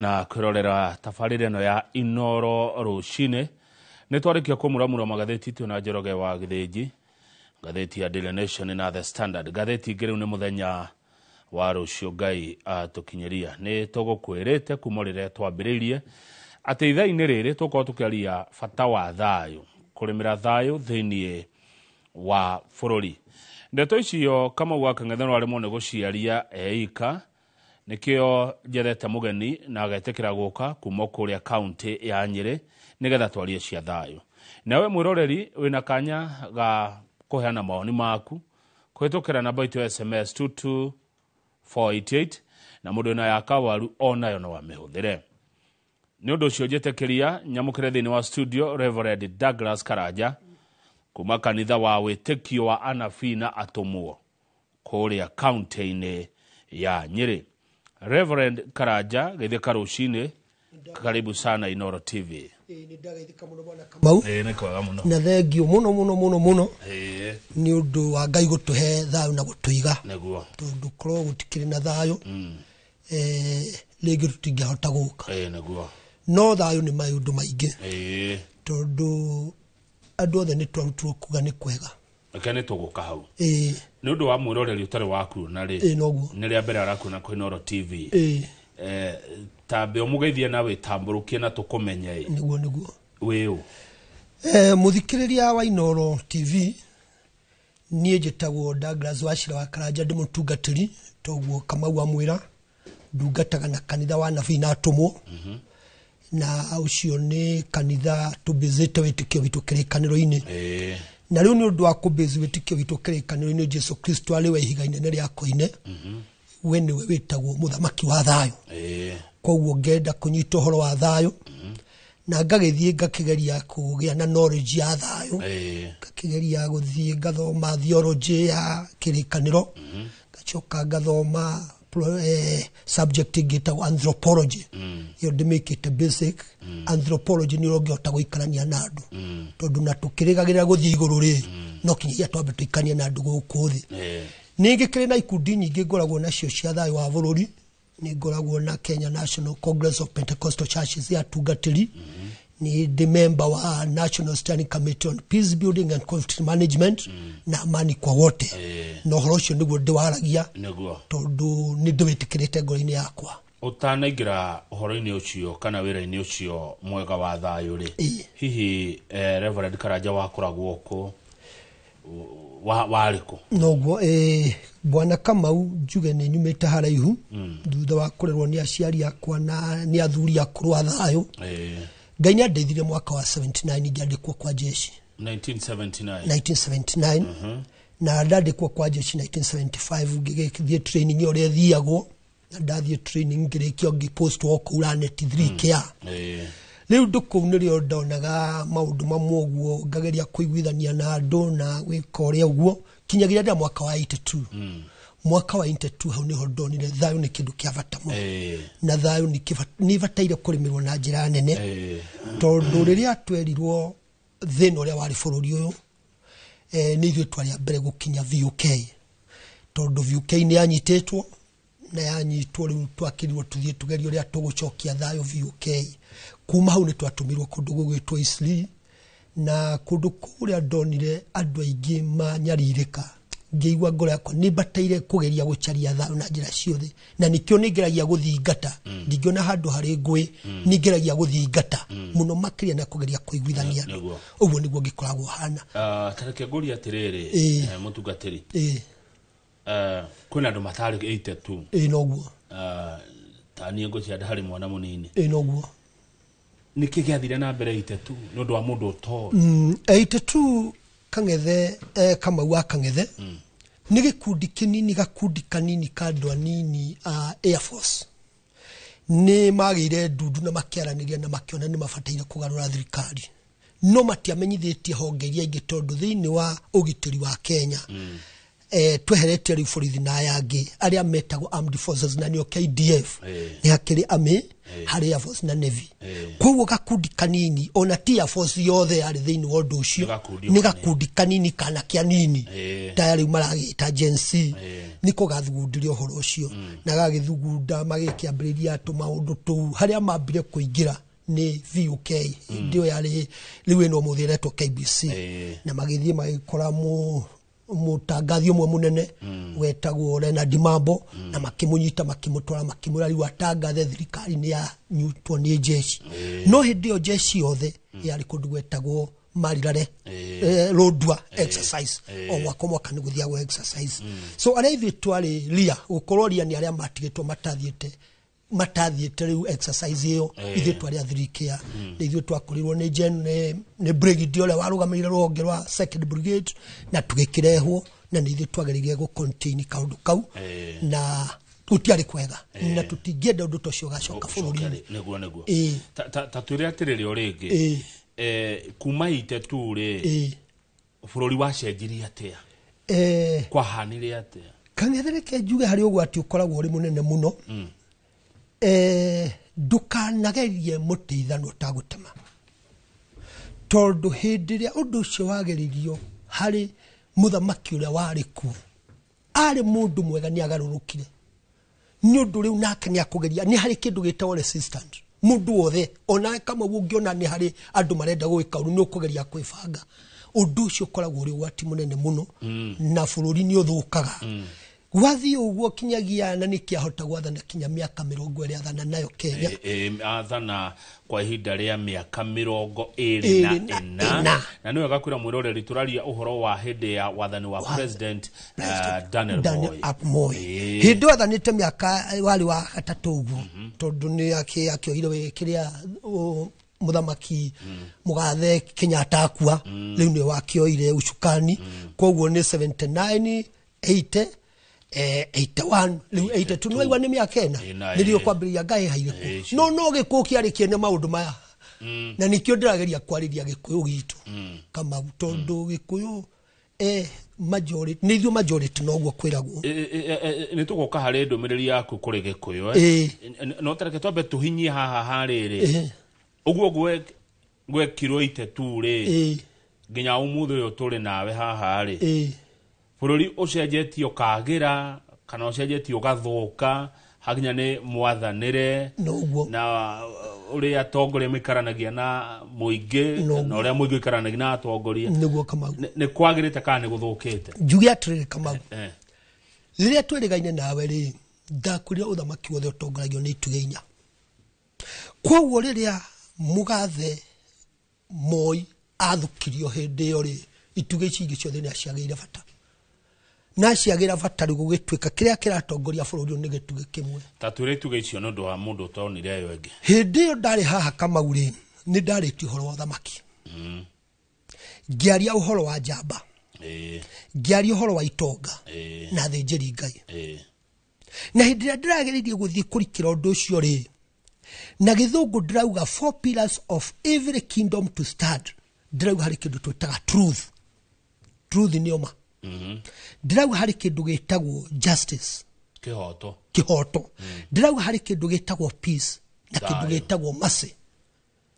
na kwirorera tabarire no ya Inoro rucine ni twarikia kumuramura magatheti tu na Njoroge wa Githĩnji, gatheti ya Daily Nation na The Standard. Gatheti ngĩrĩu nĩ mũthenya wa rũciũ Ngai atukinyeria ni tugukwirite kumorire twambĩrĩirie atĩ ithaa-inĩ rĩrĩ tũkorwo tũkĩaria bata wa thayũ, kũrĩmĩra thayũ thĩinĩ wa bũrũri. Ndeto icio Kamau wa Kang'ethanũ arĩmwo nĩ gũciaria eika, nikio njethete mugeni na agetĩkĩra gũka kuma kũrĩa kaunti ya Nyĩrĩ nigetha twarie cia thayũ. Nawe mwĩroreri wĩna kanya ga kũheana mawoni maku kũhĩtũkĩra namba itu SMS 22488 na mũndũ na ya kawaru onayo no wamĩhũthĩre. Nĩ ũndũ ũcio njĩtĩkĩria nyamũkĩre thĩinĩ wa studio Reverend Douglas Karanja kuma kanitha wa wĩtĩkio wa Anabina atũmwo kũrĩa kaunti-inĩ ya Nyĩrĩ. Reverend Karanja, geithĩka rũcinĩ, karibu sana Inoro TV. Nĩndagaithĩka mũno bwana Kamau. Nĩ kwega mũno. Na thengio mũno nĩ ũndũ wa Ngai gũtũhe thayũ na gũtũiga. Nĩguo. Tondũ korwo gũtikĩrĩ na thayũ rĩngĩ tũtingĩhota gũka. Nĩguo. No thayũ nĩ maũndũ maingĩ. Tondũ andũ othe nĩ twarutirwo kuga nĩ kwega. Reke nĩ tũgũka hau. Nĩ ũndũ wa mwĩroreri ũtarĩ waku na rĩ. Noguo. Nĩ rĩa mbere arakuona kwa Inoro TV. Tambe ũmũgeithie na wĩtambũrũkie na tũkũmenye. Nĩguo. Wĩũ. Mũthikĩrĩria wa Inoro TV niĩ njĩtagwo Douglas Wachira wa Karanja, ndĩ mũtungatĩri, toguo Kamau amwĩra ndungataga na kanitha wa Anabina atũmwo. Na ũcio nĩ kanitha tũbĩzĩte wĩtĩkio witũ kĩrĩkanĩro-inĩ. Na rĩu nĩ ũndũ wa kũbĩzi wĩtĩkio witũ kĩrĩkanĩro-inĩ Jesu Kristo arĩ we ihiga inene rĩa koine. We nĩwe wĩtagwo mũthamaki wa thayũ. Koguo ngenda kũnyita ũhoro wa thayũ na ngagĩthiĩ ngakĩgeria kũgĩa na knowledge ya thayũ. Ngakĩgeria gũthiĩ ngathoma theology ya kĩrĩkanĩro, ngacoka ngathoma subject ingĩtagwo anthropology. Yo ndĩmĩkĩte basic. Anthropology nĩ ũngĩhota gũikarania na andũ, tondũ na tũkĩrĩgagĩrĩra gũthiĩ igũrũ rĩ no kinyagia twambe tũikanie na andũ gũkũ thĩ. Nĩ ngĩkĩrĩ na ikundi nyingĩ ngoragwo nacio cia thayũ wa bũrũri. Nĩ ngoragwo na Kenya National Congress of Pentecostal Churches ya tungatĩri. Ni the member wa National Standing Committee on Peace Building and Conflict Management na amani kwa wote. Na ũhoro ũcio nĩguo ndĩwaragia tondũ nĩ ndĩwĩtĩkĩrĩte ngoro-inĩ yakwa. Ũtanaingĩra ũhoro-inĩ ũcio kana wĩra-inĩ ũcio mwega wa thayũ rĩ, hihi Reverend Karanja wakoragwo kũ warĩ kũ? Noguo bwana Kamau njuge nĩ nyumĩte haraihu thutha wa kũrerwo nĩ aciari akwa na nĩ athuri akũrũ a thayũ. Ngai nĩ andeithire mwaka wa 79 ngĩandĩkwo kwa jeshi 1979. Na ndandĩkwo kwa jeshi 1975 ngĩgĩthiĩ training ũrĩa thiagwo, na ndathiĩ training ngĩrĩkio ngĩpostwo kũu Lanet 3 Care. Rĩu ndũkũu nĩrĩo ndonaga maũndũ mamwe ũguo ngageria kũiguithania na andũ na gwĩka ũrĩa ũguo kinyagia rĩrĩa mwaka wa 82. Mwaka wa 82 hau nĩho ndonire thayũ nĩ kĩndũ kĩa bata mũno. Na thayũ nĩ bataire kũrĩmĩrwo na njĩra nene. Tondũ rĩrĩa twerirwo thĩna ũrĩa warĩ bũrũri ũyũ nĩ ithuĩ twarĩ a mbere gũkinya VUK. Tondũ VUK nĩ yanyitĩtwo na yanyitwo rĩu twakĩrirwo tũthiĩ tũgerie ũrĩa tũgũcokia thayũ VUK. Kuma hau nĩ twatũmirwo kũndũ gũgwĩtwo Isli, na kũndũ kũrĩa ndonire andũ aingĩ manyarirĩka. Ngĩigua ngoro yakwa nĩ bataire kũgeria gũcaria thayũ na njĩra ciothe, na nĩkĩo nĩ ngeragia gũthingata. Ndingĩona handũ harĩ ngũĩ, nĩ ngeragia gũthingata mũno makĩria na kũgeria kũiguithania andũ. Ũguo nĩguo ngĩkoragwo hana. Tareke ngũria atĩrĩrĩ mũtungatĩri, kwĩna andũ matarĩ 82. Noguo. Ta niĩ ngũcianda harĩ mwana mũnini. Noguo. Nĩkĩ gĩathire na mbere 82 nĩ ũndũ wa mũndũ ũtoĩ? 82 Kang'ethe, Kamau wa Kang'ethe nĩ gĩkundi kĩnini, gakundi kanini ka andũ anini Air Force. Nĩ magĩire ndundu na makĩaranĩria na makĩona nĩ mabataire kũgarũra thirikari, no matiamenyithĩtie honge iria ingĩ, tondũ thĩinĩ wa ũgitĩri wa Kenya tweheretie riu borithi na yangi aria metagwo armed forces na nio KDF ni hakiri ami hari Air Force na Navy koguo gakundi kanini ona ti Air Force yothe ari thiini wa undu ucio ni gakundi kanini kana kia nini tayari maragita agency niko gathugundirio horo ucio na gagithugunda magikiambiriria atu maundu tu haria mambire kuingira ni VUK ndio yari riwe no muthiretwo KBC na magithie magikora mutangathio mwe munene wetagwo Leonard Mambo na makimunyita makimutwara makimura riu atangathe thirikari ni ya nyutwo ni jeshi no hindi yo jeshi yothe yari kundu wetagwo Marirare Lodwa exercise o mwaka ni guthiagwo exercise so aria ithu twari ria gukorwo ria ni aria matigitwo matathiete riu exercise iyo ithu twari athirikia ithu twakurirwo ni ni brigade ole warugamirire ruonge rwa 2nd brigade na tugikirehwo na ithu twageririe go contain kaundu kau na tutiari kwega na tutingenda undu tocio gacoka bururi neguo ta twire atiriri oringi kuma itetu ri bururi wa cenjirie atia kwa hanire atia kangethereke njuge hari ugwati ukoragwo uri munene muno ndukanagerie mutithano tagutema tondu hindi ria undu ucio wageririo hari muthamaki uria wari ku ari mundu mwega ni agarurukire ni undu riu nake ni akugeria ni hari kindu gitawo resistance mundu wothe ona kama ungiona ni hari andu marenda gwika uru ni ukugeria kwibanga undu ucio koragwo uri wati munene muno na bururi ni uthukaga wathi uguo kinyagia na nikiahota gwathana kinya miaka 20 athana nayo Kenya athana kwa ihinda ria miaka 24 na niwe gakwira mwiroreri turaria uhoro wa hindi ya wathani wa president Daniel Moi hindi wathanite miaka wali wa gatatu uguo tondu ni akioire kiria muthamaki mugathe Kenyatta akua riu ni wakioire ucukani koguo ni 79 80 81 82 no igwa ni miaka ena nirio kwambiria ngai haire no gikuki ari kiene maundu maya na nikio ndirageria kwariria gikuyu gitu kama tondu gikuyu majority nithio majority noguo kwiragwo ni tugoka hari ndumiriri yaku kuri gikuyu no tareke twambe tuhinyie haha hariri uguo gwekirwo itetu ri nginya umuthu uyu turi nawe haha ri bururi ucenjetio kagira kana ucenjetio gathuka haginya ni mwathanire na uria atongore mikaranagia na muingi na uria muingi ikaranagia na atongoria niguo kama ni kwagirite kana ni guthukite njugi atirire kama riria twirigaine nawe ri ndakuria uthamaki wothe utongoragio ni itugeinya koguo riria mugathe Moi athukirio hindi yo ri ituge cingi ciothe ni aciageire bata na ciagira batari gugitwika kiria kiratongoria bururi ni gituge kimwe tatwire ituge icio no ndo wa mundu utonire ayo engi hindi yo ndari haha kama uri ni ndariti uhoro wa thamaki ngiaria uhoro wa njamba ngiaria uhoro wa itonga na thinjiri ngai na hindi ria ndirageririe guthii kurikira undu ucio ri na githungu ndirauga 4 pillars of every kingdom to stand ndirauga hari kindu twitaga truth ni oma ndirauga hari kindu gitagwo justice kihoto ndirauga hari kindu gitagwo peace na kindu gitagwo mercy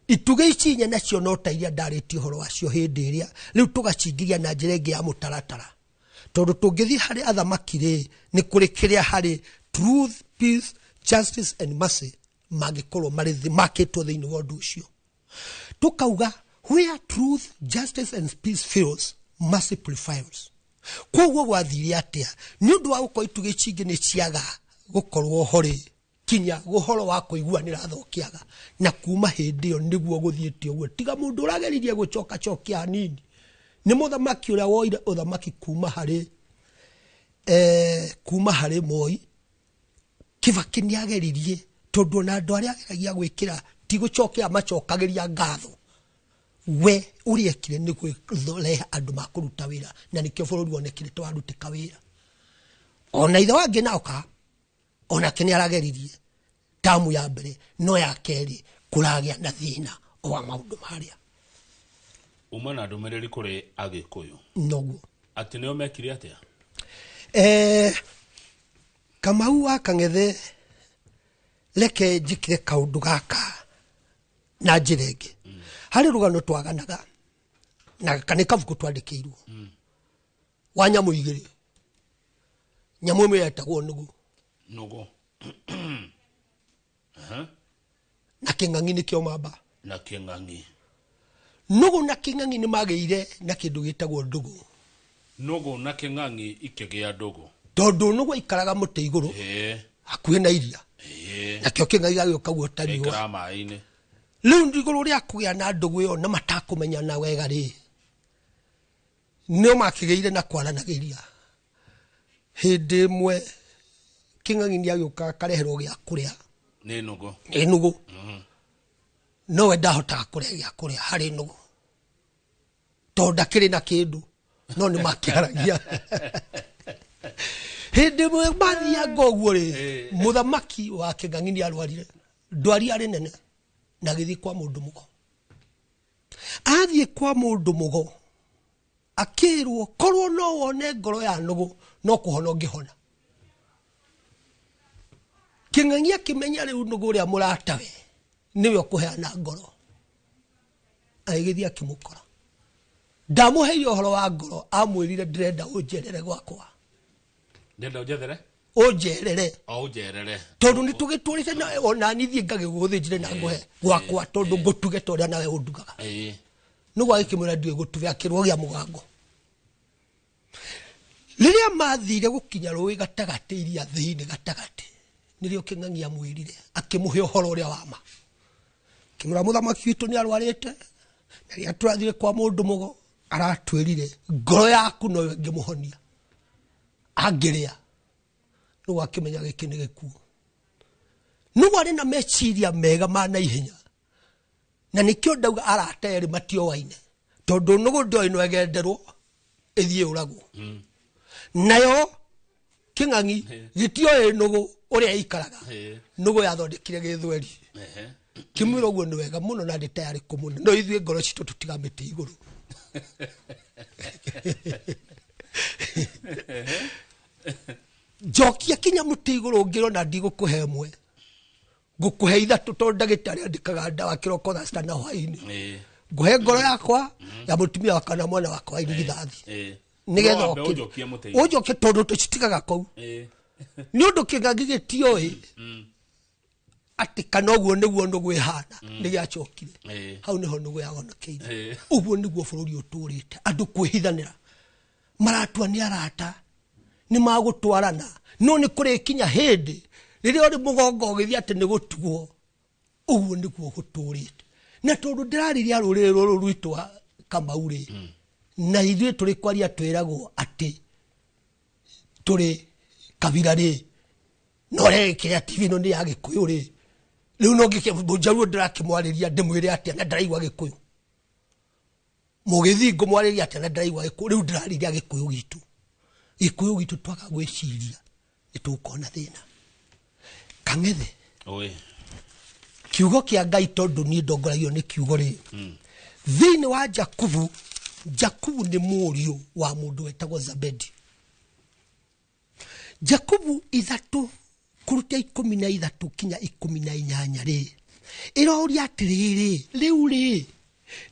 ituge ici nacio no ta iria ndariti horo wacio hindi iria riu tugacingiria na njirenge ya mutaratara tondu tungithi hari athamaki ri ni kuri kiria hari truth peace justice and mercy magikorwo makitwo thiini wa undu ucio tukauga where truth justice and peace fails mercy prevails koguo gwathiire atia ni undu wa gukorwo ituge cingi ni ciaga gukorwo hori kinya guhoro wa kuiguanira thokiaga na kuma hindi yo niguo guthiete uguo tiga mundu urageririe gucoka cokia nini ni muthamaki uria woire uthamaki kuma hari Moi Kibaki ni ageririe tondu na andu aria ageragia gwikira ti gucokea macokageria ngatho we uriekire ni gwithoreha andu makuruta wira na nikio bururi wonekire twarutika wira ona ithe wangi naoka ona kini arageririe tamu ya mbere no ya keri kuragia na thina o maundu maria umana ndumiriri kuri agikuyu noguo ati nio mekire atia Kamau wa Kang'ethe leke njikire kaundu gaka na njira ingi hari rugano twaganaga na kane kavuku twandikirwo wa nyamu igiri nyamu imwe yetagwo nugu na King'ang'i nikio mamba na King'ang'i nugu na King'ang'i ni mageire na kindu gitagwo ndugu nugu na King'ang'i ikigia ndugu tondu nugu ikaraga muti iguru hakuhe na iria na kio King'ang'i gagioka guotariwa ikara mai-ini riu iguru ria kugia na ndugu yo na matakumenya na wega ri no makigeire na kwaranagiria hindi imwe King'ang'i ni agioka kareherwo gia kuria ni nugu no we ndahotaga kuria gia kuria hari nugu tondu ndakiri na kindu no ni makiaragia hindi imwe mathia ngoguo ri muthamaki wa King'ang'i ni arwarire ndwari ari nene na githi kwa mundu mugo athie kwa mundu mugo akirwo korwo no wone ngoro ya nugu no kuhona ngihona King'ang'i akimenya riu nugu ria muratawe niwe ukuheana ngoro aigithia akimukora ndamuheire uhoro wa ngoro amwirire ndirenda unjerere gwakwa ndenda unjethere unjerere tondu ni tugitwirite na ona nithie ngagiguthijire na nguhe gwakwa tondu ngutuge toria nawe undugaga nugu agikimwira ndiwe gutuve akirwo gia mugango riria mathire gukinya ruwi gatagati iria thiini gatagati nirio King'ang'i amwirire akimuhe uhoro uria wama kimura muthamaki witu ni arwarite na ria turathire kwa mundu mugo aratwirire ngoro yaku no ngimuhonia angiria nugu akimenya giki ni gikuo nugu ari na meciria mega ma na ihenya na nikio ndauga arateri matio waine tondu nugu ndoi no egenderwo ithie uragwo nayo King'ang'i gitio nugu uria ikaraga nugu yathondekire githweri kimwira uguo ni wega muno na ndi tayari kumuna no ithue ngoro citu tutigamite iguru jokia kinya muti iguru ngiro na ndigukuhe mwe ngukuhe ithatu tondu ndagitari andikaga ndawa kiroko tha sta na hwaini nguhe ngoro yakwa ya mutumia wa kana mwana wakwa ini githathi nigetha ujokie tondu tucitigaga kou ni undu King'ang'i gitioi ati kana uguo niguo nugu ihana ni giacokire hau niho nugu yagonokeire uguo niguo bururi uturite andu kwihithanira maratua ni arata ni magutwarana no ni kuri kinya hindi riria uri mugongo githia ati ni gutugwo uguo niguo guturite na tondu ndirariria rurire ruru rwitwa Kamau ri na ithuĩ tũrĩ kwaria twĩragwo atĩ tũrĩ kabira rĩ no rekĩra TV no nĩ ya Gĩkũyũ rĩ rĩu no ngĩkĩmũnjaruo ndĩrakĩmwarĩria ndĩmwĩre atĩa na ndĩraigua Gĩkũyũ mũgĩthiĩ ngũmwarĩria atĩa na ndĩraigua Gĩkũyũ rĩu ndĩrarĩria Gĩkũyũ gitũ twaga gwĩciria nĩtũkona thĩna Kang'ethe kiugo kĩa Ngai tondu niĩ ndongoragio nĩ kiugo rĩ thĩinĩ wa Jakubu ni mũriũ wa mũndũ wetagwo Zabedi Jakubu 3 kuruta 13 kinya 18 rĩ iroria atiriri riu rĩ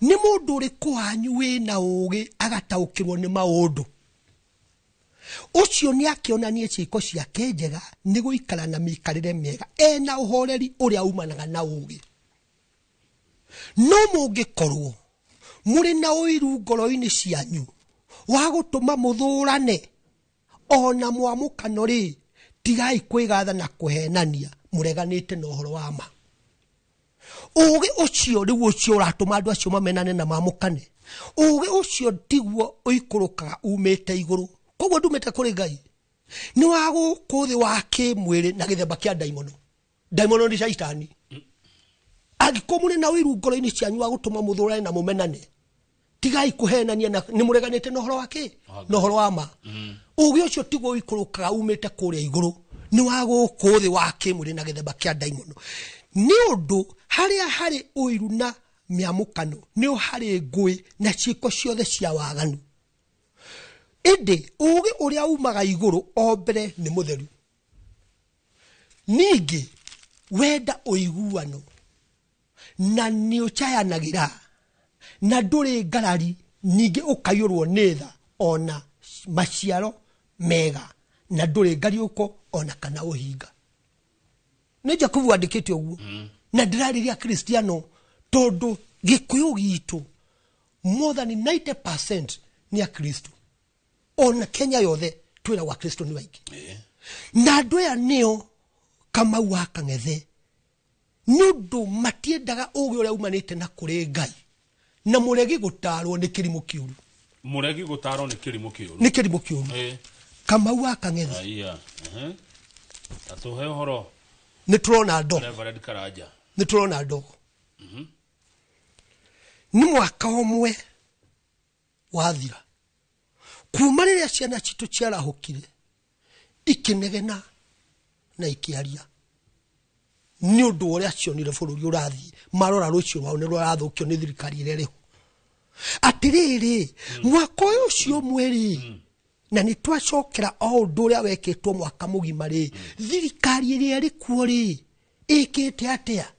ni mũndũ ũrĩkũ wanyu wĩna ũgĩ agataũkĩrwo nĩ maũndũ ucio nĩ akĩonanie ciĩko ciake njega nĩ gũikara na mĩikarĩre mĩega ena ũhoreri ũrĩa umanaga na ũgĩ no mũngĩkorwo mũrĩ na ũiru ngoro-inĩ cianyu wa gũtũma mũthũrane ona mwamũkano rĩ tigai kwĩgatha na kũhenania mũreganĩte na ũhoro wa ma ũgĩ ũcio rĩu ũcio ũratũma andũ acio mamenane na mamũkane ũgĩ ũcio tiguo ũikũrũkaga umĩte igũrũ koguo ndumĩte kũrĩ Ngai nĩ wa gũkũ thĩ wa kĩmwĩrĩ na gĩthemba kĩa ndaimono nĩ caitani angĩkorwo mũrĩ na ũiru ngoro-inĩ cianyu wa gũtũma mũthũrane na mũmenane tigai kũhenania na nĩ mũreganĩte na ũhoro wa kĩ na ũhoro wa ma ũgĩ ũcio tiguo ũikũrũkaga umĩte kũrĩa igũrũ nĩ wa gũkũ thĩ wa kĩmwĩrĩ na gĩthemba kĩa ndaimono nĩ ũndũ harĩa harĩ ũiru na mĩamũkano nĩho harĩ ngũĩ na ciĩko ciothe cia waganu ende uge uria umaga iguru ombere ni mutheru ningi wenda uiguano na ni uchayanagira na nduri ngarari ningi ukayurwo netha ona maciaro mega na nduri ngariuko ona kana uhinga ne Jakubu andikite uguo na ndirariria Kristiano tondu gikuyu gitu more than 90% ni a Kristo ona Kenya yothe twira wa Kristo ni waiki na andu aya nio kama waka ngethe nundu matiendaga uge uria umanite na kuri Ngai na muregi gutarwo ni kirimu kiuru muregi gutarwo ni kirimu kiuru kama waka ngethe iya atuhe horo ni turona ndo Reverend Karaja ni turona ndo ni mwaka omwe wathira kuma riria ciana citu ciarahukire ikinegena na ikiaria ni undu uria cionire bururi urathi marora rucio wao ni rurathukio ni thirikari ireriho atiriri mwaka ucio mweri na ni twacokera o undu uria weketwo mwaka mugima ri thirikari iria ri kuo ri ikite atia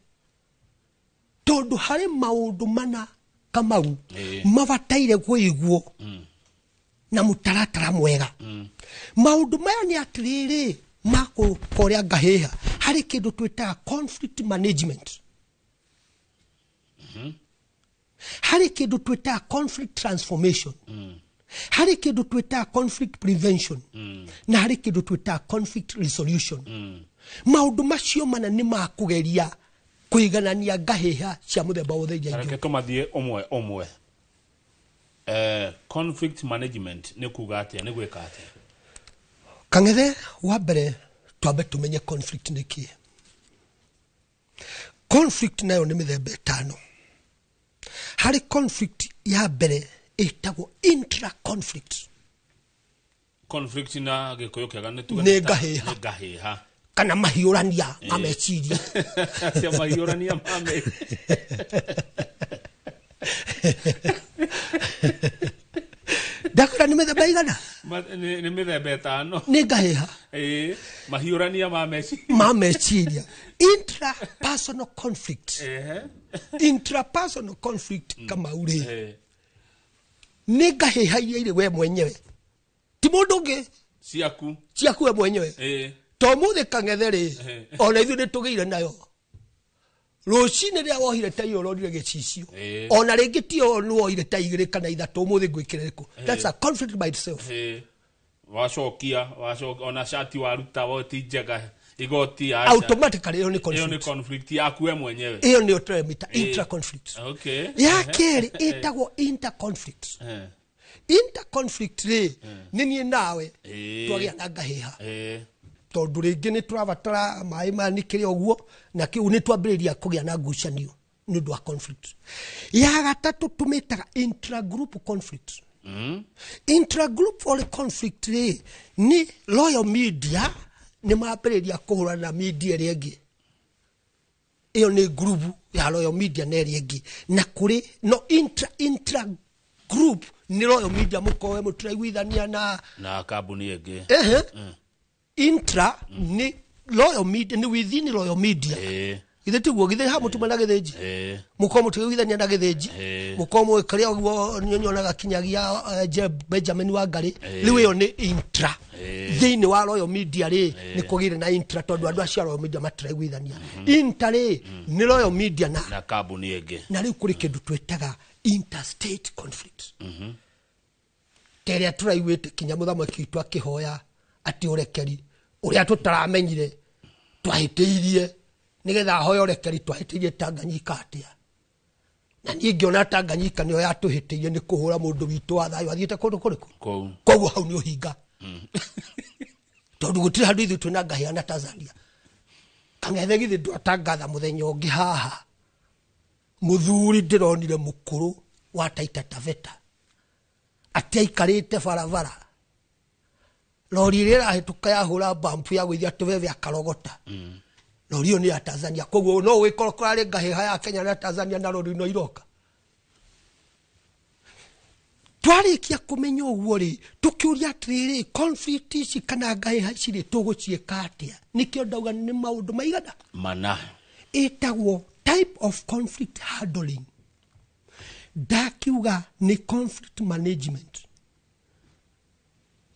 tondu hari maundu mana Kamau mavataire kuiguo na mutaratara mwega maundu maya ni atiriri mako koria ngaheha hari kindu twita conflict management hari kindu twita conflict transformation hari kindu twita conflict prevention na hari kindu twita conflict resolution maundu macio mana ni makugeria kuiganania ngaheha cia muthemba wothe jaiju areke tumathie omwe conflict management ni kuga atia ni gwika atia kangethe wa mbere twambe tumenye conflict ni ki conflict nayo ni mithemba itano hari conflict ya mbere itagwo intra conflict na gikuyu kiaga ni tuga ni ngaheha kana mahiurania mameciria cia mahiurania mame dakora ni methemba igana ni methemba itano ni ngaheha mahiurania mameciria intrapersonal conflict kama ule ni ngaheha ile we mwenyewe ti mundu ungi ciaku we mwenyewe to muthe kang'ethere ona ithu nitugeire nayo rucine ria wohire ta iyo rorire gicicio ona ringi tio no wohire ta igire kana ithatu muthe gwikireko that's a conflict by itself wacokia ona shati waruta woti njega igoti acha automatically iyo ni conflict yaku we mwenyewe iyo ni otremita intra conflict ya keri itagwo inter conflict ri nini nawe twagia na ngaheha tondu ringi ni turabatara mai manikire oguo na kiu ni twambiriria kugia na ngucanio ni ndwa conflict ya gatatu tumitaga intragroup conflict intragroup conflict ni loyal media ni mambiriria kuhurana na media ringi iyo ni group ya loyal media na ringi na kuri no intra group ni loyal media mukowe mutiraiguithania na kambuni ingi intra ni loyal media ni within loyal media ithe tiguo githe ha mutumana githenji mukomo tuigithania na githenji mukomo karia guo nyonyonaga kinyagia Benjamin Wangari riwe yo ni intra thini wa loyal media ri ni kugire na intra tondu andu acia loyal media matiraiguithania intra ri ni loyal media na kambuni ingi na riu kuri kindu twetaga interstate conflict teria turaiguite kinya muthamaki twa kihoya ati urekeri uria tutaramenyire twahitiirie nigetha hoyo urekeri twahitiirie Tanganyika atia na nie ngiona Tanganyika niyo yatuhitiirie ni kuhura mundu witu wa thayo athiete kundu kuriku koguo hau ni uhinga tondu gutiri handu ithu twina ngahia na Tanzania kang'ethe githi ndwatangatha muthenya ungi haha muthuri ndironire mukuru wa Taita Taveta ati aikarite barabara lori rira hituka ya hura bump ya gwithia tuveve akarogota lori yo ni ya Tanzania koguo no wikorokora ri ngaheha ya Kenya na Tanzania na lori no iroka twarikia kumenya uguo ri tukiuria atiriri conflict ici kana ngai haciri tugucieka atia nikio ndauga ni maundu maigana mana itagwo type of conflict handling dakiuga ni conflict management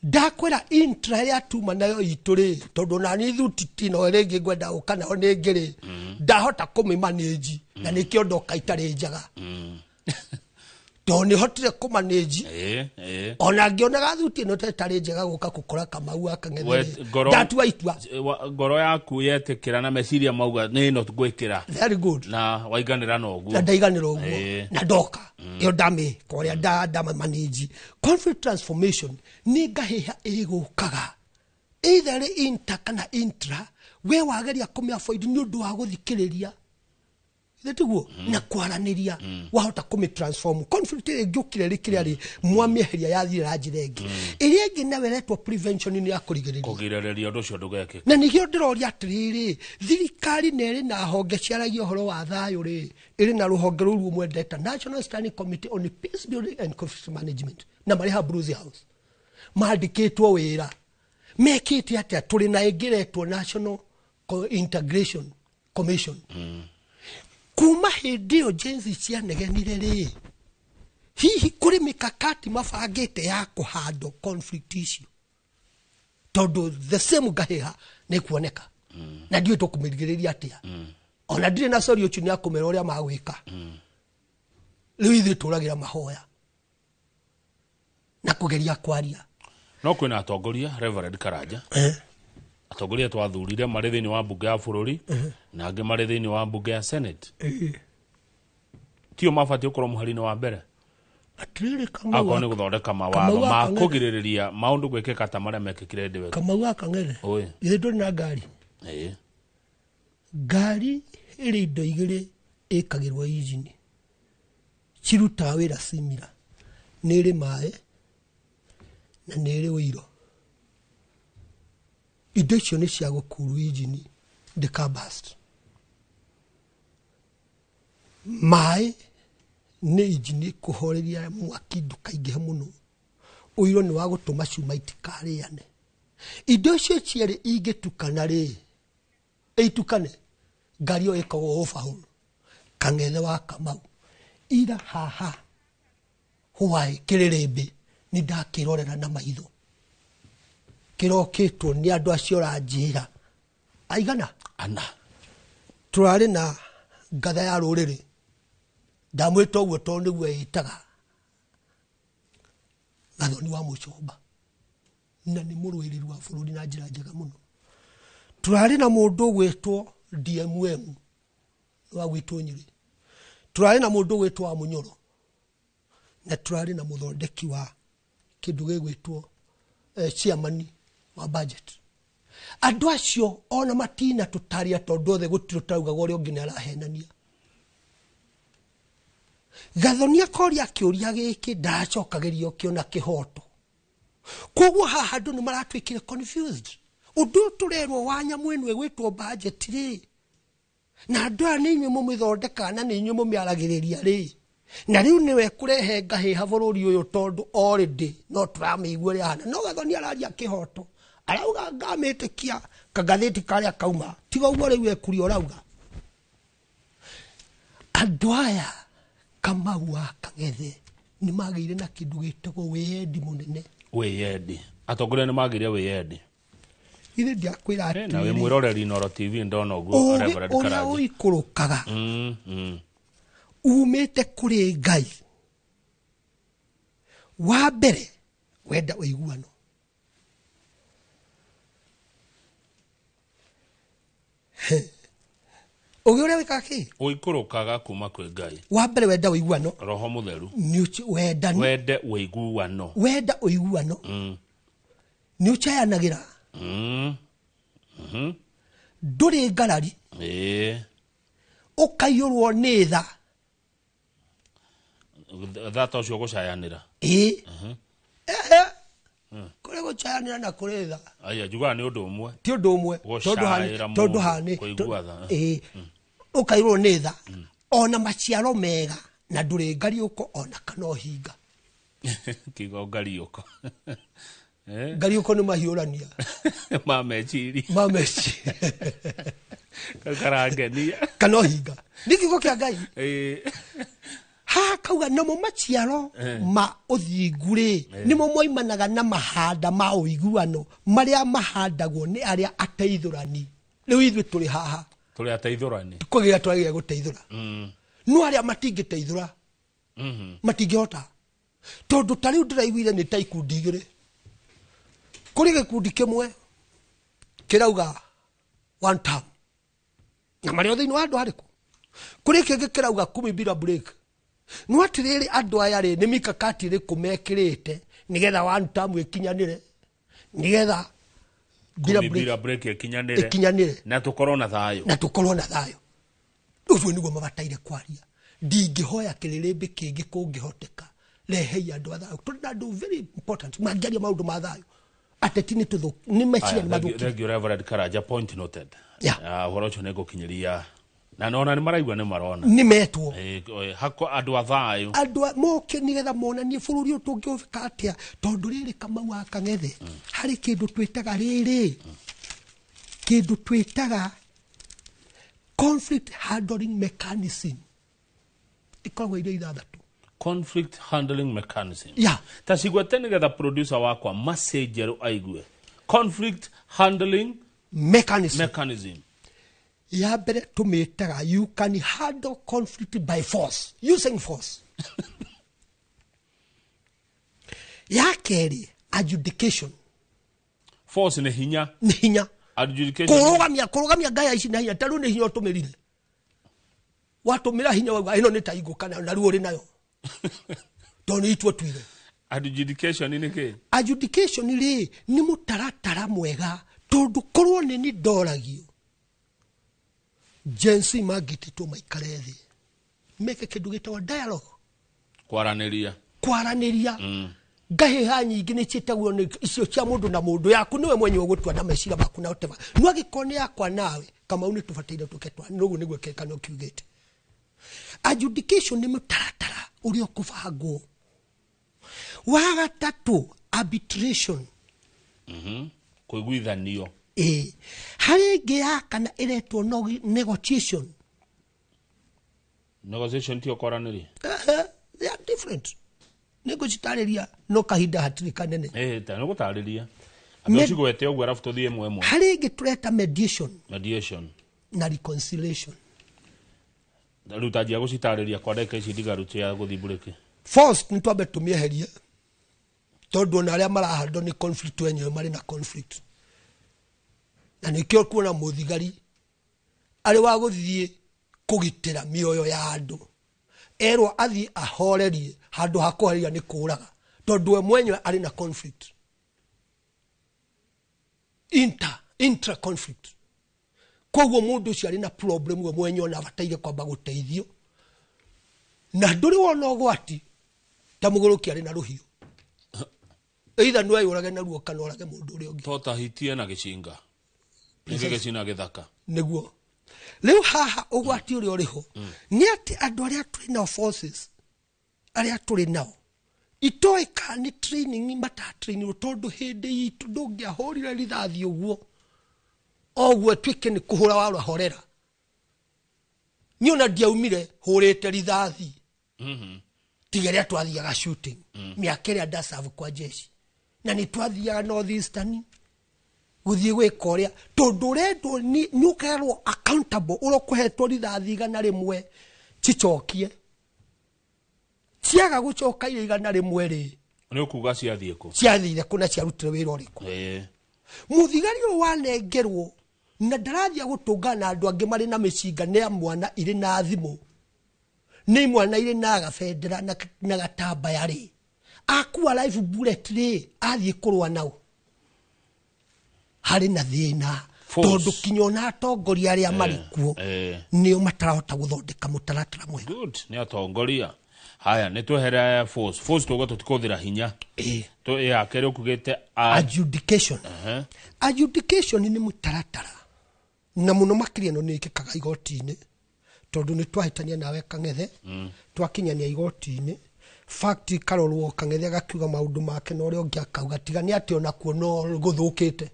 dakwera intra ya tuma nayo ituri tondu nani thuti no rege gwenda ukana onengere ndahota kumimanage na nikio ndoka itari njaga Toni hotire kumanage ona ngionaga thuti no tetari njega guka gukora Kamau akang'ethere ndatu aitwa ngoro yaku yetekira na meciria mauga ni no gwikira very good na waiganira no guo na ndaiganira uguo na ndoka iyo ndame koria ndama manage conflict transformation ni ngahiha igukaga either inter kana intra we wageria kumia avoid ni undu wa guthikiriria Letiguo na kwaraniria wahota kumi transform conflict igukire rikiri mwamieheria yathire ranjirengi iria ingi nawe retwa prevention ni kugiririria undu ucio ndugeke na nigio ndiroria atiriri thirikari neri na honge ciaragia horo wa thayo ri iri na ruhonge ruru mwendeta National Standing Committee on Peace Building and Conflict Management na mariha Bruce House mandikitwo wira mekite atia turi na ingiretwo National Integration Commission kuma hindio jenzi cia negenire ri hihi kuri mikakati mabangite ya kuhando conflict issue todo the same gahiha ne kuoneka na ndio tukumigiriria atia ona ndire na sori uchu ni akumera uria magwika riu ithu turagira mahoya na kugeria kwaria no kwina atongoria Reverend Karanja atongoria twathurire mari thini wa bunge ya bururi na ange mari thini wa bunge ya Senate tio mabati ukorwo muharine wa mbere atiriri Kamau akone guthondeka mawatho ma kugiririria maundu gwikika ta maria mekikire ndiwe Kamau akang'ethe ithu nduri na ngari ngari iri indo igiri ikagirwo engine ciruta wira simira niri mai na niri wiro indo icio ni cia gukuru engine ndikabast mai ni engine kuhoreria mwaki ndukaingihe muno uiro ni wa gutuma cuma itikariane indo icio cieri ingitukana ri eitukane ngari yo ikago overhaul kang'ethe wa Kamau ira haha huai kirerembe ni ndakirorera na maitho kirokitwo ni andu acio ranjira aigana ana turari na ngatha ya ruriri ndamwita uguo tondu niguo yitaga Gathoni wa Mucomba na ni murwiriri wa bururi na njira njega muno turari na mundu gwitwo DMM wa gwitwo Nyiri turari na mundu gwitwo wa Munyoro na turari na muthondeki wa kindu gigwitwo chairman wa budget andu acio ona matina tutaria tondu the gutiro tauga gore ongi narahenania Gathoni akoria kiuria giki ndacokagerio kiona kihoto koguo haha andu ni maratwikire confused undu turerwo wanya mwenu egwitwo budget ri na andu ni nyumu mithondeka na ni nyumu miaragiriria ri na riu niwe kurehe ngahi habururi uyu tondu already no turamigua ri hana no Gathoni araria kihoto arauga ngamitikia kagatheti karia kauma tiga uguo riu ekurio rauga andu aya Kamau akang'ethe ni magire na kindu gitego wendi munene weyendi atongoria ni magire weyendi ithe ndiakwira ati na we mwiroreri Inooro TV ndona uguo Reverend Karanja uikurukaga umite kuri Ngai wa mbere wenda uiguano ugiore wikaki uikurukaga kuma kwi Ngai wa mbere wenda uiguano roho mutheru wende uiguano wenda uiguano ni uchayanagira nduri ngarari ukayurwo ni tha thata ucio gucayanira kuri gucayanira na kuri tha aya juga ni undu umwe ti undu umwe tondu hani ukayurwo ni tha ona maciaro mega na nduri ngari uko ona kana hinga Kigo Ngariuko. Ngariuko ni mahiurania. Mamechiri. Karangenia. Kanohiga. Nikigo kia Ngai. Ha kauga namo maciaro ma uthingure nimo moimanaga na mahanda ma uiguano maria mahandagwo ni aria ateithurani. Riu ithu tuli haha. Tuli ateithurani. Kugira twagire guteithura. No aria matingiteithura. Matingihota. Tondu tariu ndiraiguire ni ta ikundi igire. Kuri gikundi kimwe kirauga one term. Na mario thini wa andu ariku. Kuri kingi kirauga 10 bila break. No atiriri andu aya ri ni mikakati ri kumekirite nigetha one term ikinyanire. Nigetha bila break ikinyanire. Na tukorwo na thayo. Ucio niguo mabataire kwaria. Ndingihoya kiririmbi kingi kungihoteka. Rehei andu athayo. Turi na andu very important. Magiaria maundu ma thayo. Ateti ni tuthu ni meciria ni mathuki. Thank you Reverend Karaja, point noted. Horo ucio nego kinyiria. Na nona ni maraigua ni marona. Ni metwo. Hako andu athayo. Andu moke nigetha monanie bururi utungifika atia tondu riri Kamau Akang'ethe. Hari kindu twitaga riri. Kindu twitaga conflict handling mechanism. Ikoragwo ire ithathatu. Conflict handling mechanism. Tacigwa tene getha producer wakwa massageru aigue. Conflict handling mechanism. Ya mbere tumitaga you can handle conflict by force, using force. Ya keri adjudication. Force ni hinya. Adjudication. Kurugamia gaya ici na hinya taru ni hinya utumirire. Watumira hinya wa ino ni taigo kana na ruo ri nayo. Don't eat what we. Adjudication ni ke? Adjudication ni mutaratara mwega tondu korwo ni ndoragio. Jensi magititwo maikare thi. Meke kindu gitawa dialogue. Kwaraniria. Gahe ha nyingi ni cietagwo ni icio cia mundu na mundu yaku niwe mwenye ugutua na mecira maku na utema. No gikone yakwa nawe Kamau ni tubataire tuketwa. Nugu niguo kekano kiugete. Adjudication ni mutaratara urio kuvagwo. Wa gatatu arbitration. Kuiguithanio. Hari ingi ya kana iretwo negotiation. Negotiation tio kwaraniri. They are different. Negotiatariria no kahinda hatiri kanene. Ta no gutariria. Abici gwete ogwo arafu tuthie mwemwe. Hari ingi tureta mediation na reconciliation. Rutajia gucitariria kwa ndeka ici ndigaruti ya guthimburike. First ni twambe tumieherie. Tondu na aria marahando ni conflict wenyewe mari na conflict. Na nikio kuona muthigari ari wa guthie kugitira mioyo ya andu. Erwa athi ahorerie handu hakoheria ni kuraga. Tondu we mwenyewe ari na conflict. Intra conflict. Kwa mundu ucio ari na problem we mwenyewe na bataire kwamba guteithio. Na nduri wona ogwati ta mugoroki ari na ruhiu. Either no ayurage na ruo kana orage mundu uri ungi. Tota hitie na gicinga. Nige gicina githaka. Niguo. Leo haha ogwati uri oriho. Ni ati andu aria turi na forces. Aria turi nao. Itoeka ni training mata training tondu hindi itu ndungia horire rithathi uguo. Ogwe twike ni kuhura wa horera. Niona ndiaumire hurite rithathi. Tigeria twathiaga shooting. Miakere ndasavu kwa jeshi. Na ni twathiaga northeastern. Guthie gwikoria tondu rendo ni ukerwo accountable urokuhetwo rithathi igana rimwe cicokie. Ciaga gucoka igana rimwe ri. Ni ukuga ciathie ku. Ciathire kuna ciarutire wira uriku. Muthigari wanengerwo na ndarathia gutungana andu angi mari na micinga ne mwana iri na thimu. Ni mwana iri na gabendera na gatamba yari. Akua live bullet ri athie kurwa nao. Hari na thina. Tondu kinyona atongoria aria marikuo. Nio matarahota guthondeka mutaratara mwega. Good. Ni atongoria. Haya nitwehere force tugo tutikuthira hinya. To ya kero kugete adjudication. Adjudication ni mutaratara. Na muno makiria no ni kikaga igoti-ini. Tondu ni twahitania nawe Kang'ethe. Twakinyania igoti-ini. fact karorwo Kang'ethe gakiuga maundu make no rio ngiakauga tigani ati ona kuo no guthukite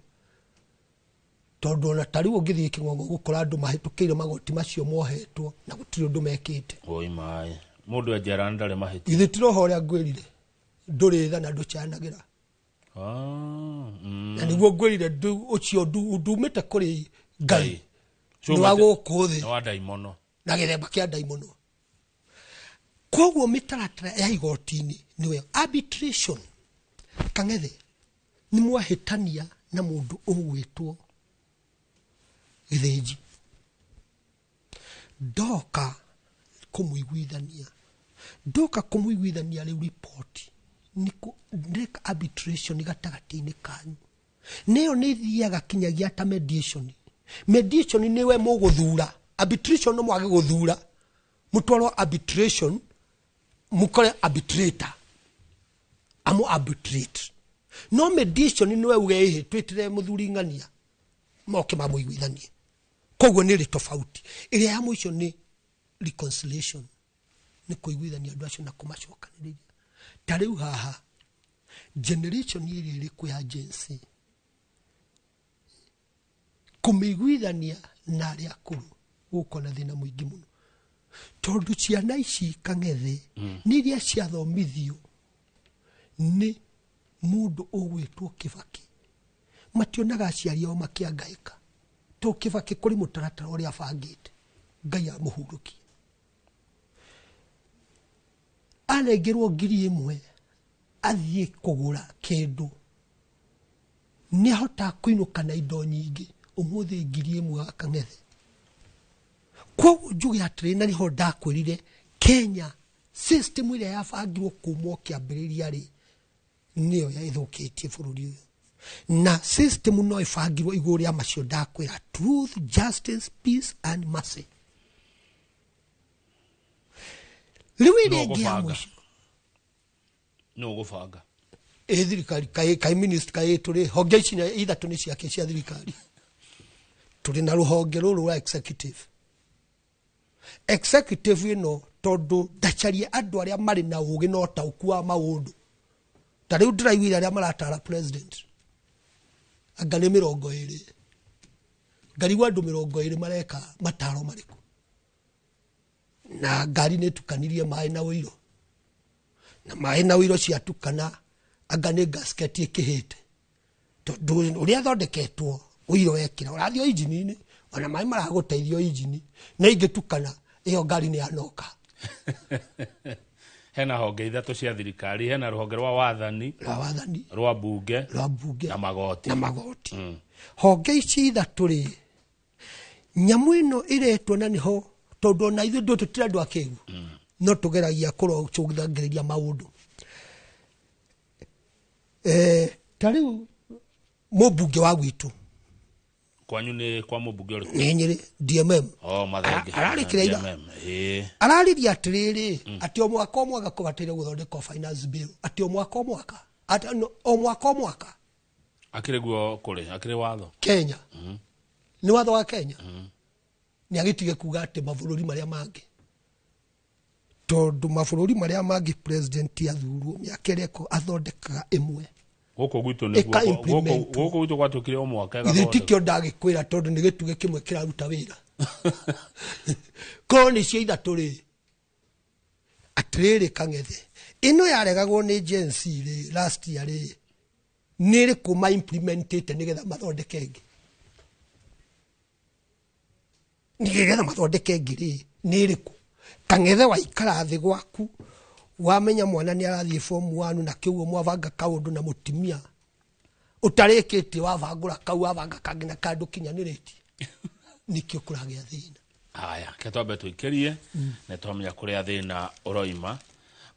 tondu ona tariu ungithie King'ong'o gukora andu mahitukiire magoti macio mohetwo na gutiri undu mekite oi mai mundu ajara ndare mahiti ithe tiroho ria ngwirire nduri tha na nducanagira na niguo ngwirire ndu ucio ndumite kuri Ngai nwago kuthi wa daimono na githemba kia daimono koguo mitaratara ya igotini niwe arbitration Kang'ethe ni mwahitania na mundu ugwitwo Githinji doka kumuiguithania riu report niko ndeka arbitration gatagati-ini kanyu neyo ni thiaga kinyagia ta mediation niwe muguthura arbitration no mwage guthura mutwaro arbitration mukore arbitrator amu arbitrate no mediation niwe ugehe twitire muthuri ng'ania moke mamuiguithanie koguo ni ri tofauti ile ya mwisho ni reconciliation ni kuiguithania andu acio na kumacokaniriria tariu haha generation iri iri ku ya jensi kumiguithania na ria kuru uko na thina muingi muno tondu ciana ici Kang'ethe ni iria ciathomithio ni mundu ugwitwo Kibaki mationaga aciari ao makiangaika to Kibaki kuri mutaratara uria bangite Ngai amuhurukie anengirwo 1,000 athie kugura kindu ni ahota kuinuka na indo nyingi umuthi 1,000 Kang'ethe kwa njuge atiri na niho ndakwirire Kenya system ile yabangirwo kumwo kiambiriria ri niyo yaithukitie bururi uyu na system no ibangirwo iguri ya macio ndakwira truth justice peace and mercy liwire ngia mwisho no gufanga thirikari kai minister turi honge ici na ithatu ni ciake cia thirikari turi na ruhonge ruru wa executive ino tondu ndacarie andu aria mari na ugi no tauku wa maundu tariu ndiraiguire aria maratara president angane 20 ngari andu 20 mareka mataro mariku na ngari ni tukanirie mai na uiro na mai na uiro ciatukana angane gasket ikihite tondu uria thondeketwo uiro wekira urathio injini ona mai maraguteithio injini na ingitukana iyo ngari ni anoka hena honge ithatu cia thirikari hena ruhonge rwa wathani rwa bunge na magoti honge ici ithatu ri nyamu ino iretwo na niho tondu na ithu ndu tutira andu akigu no tugeragia kurochugithangiriria maundu tariu mubunge wa gwitu kwanyu ni kwa mubunge uri Nyeri DMM mathenge arariria atiriri ati omwaka omwaka kubatire guthondeka finance bill ati omwaka omwaka akiriguo kuri akiri watho Kenya ni watho wa Kenya ni agitige kuga ati mabuluri maria mangi tondu mabuluri maria mangi president athurwo miakereko athondekaga imwe goko gwitu ni goko gwitu gwatukire omwaka gathondeka itikio ndagikwira tondu ni gituge kimwe kiraruta wira koni cia ithatu ri atiriri Kang'ethe ino yaregagwo ni agency ri last year ri niri kuma implementate nigetha mathondeke ngi nigetha mathondeke ngi ri niriku Kang'ethe waikara thi gwaku wamenya mwana ni arathie form 1 na kiugo mwavanga kaundu na mutimia utarikiti wavangura kau wavanga kangina kandu kinyaniriti nikio kuragia thina aya ketwambe tuikirie ne twamenya kuria thina uroima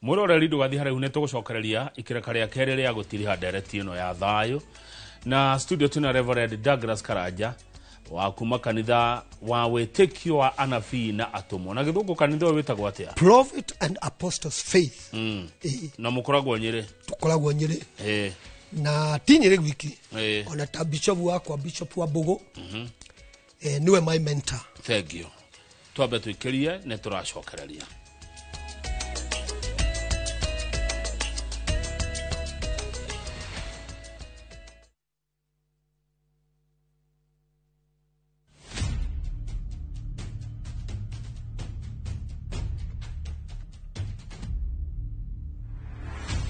muroreri ndugathi haraihu ne tugucokereria ikireka ria keri ria gutiriha direct ino ya thayo na studio tuna Reverend Douglas Karanja wa kuma kanitha wa wetekio wa anabii na atomo na githungu kanitha wetagwo atia Prophet and Apostles Faith na mukoragwo Nyeri tukoragwo Nyeri na tinyere wiki ona ta bishop wakwa bishop wa Bogo niwe my mentor thank you twambe tuikirie ne turacokereria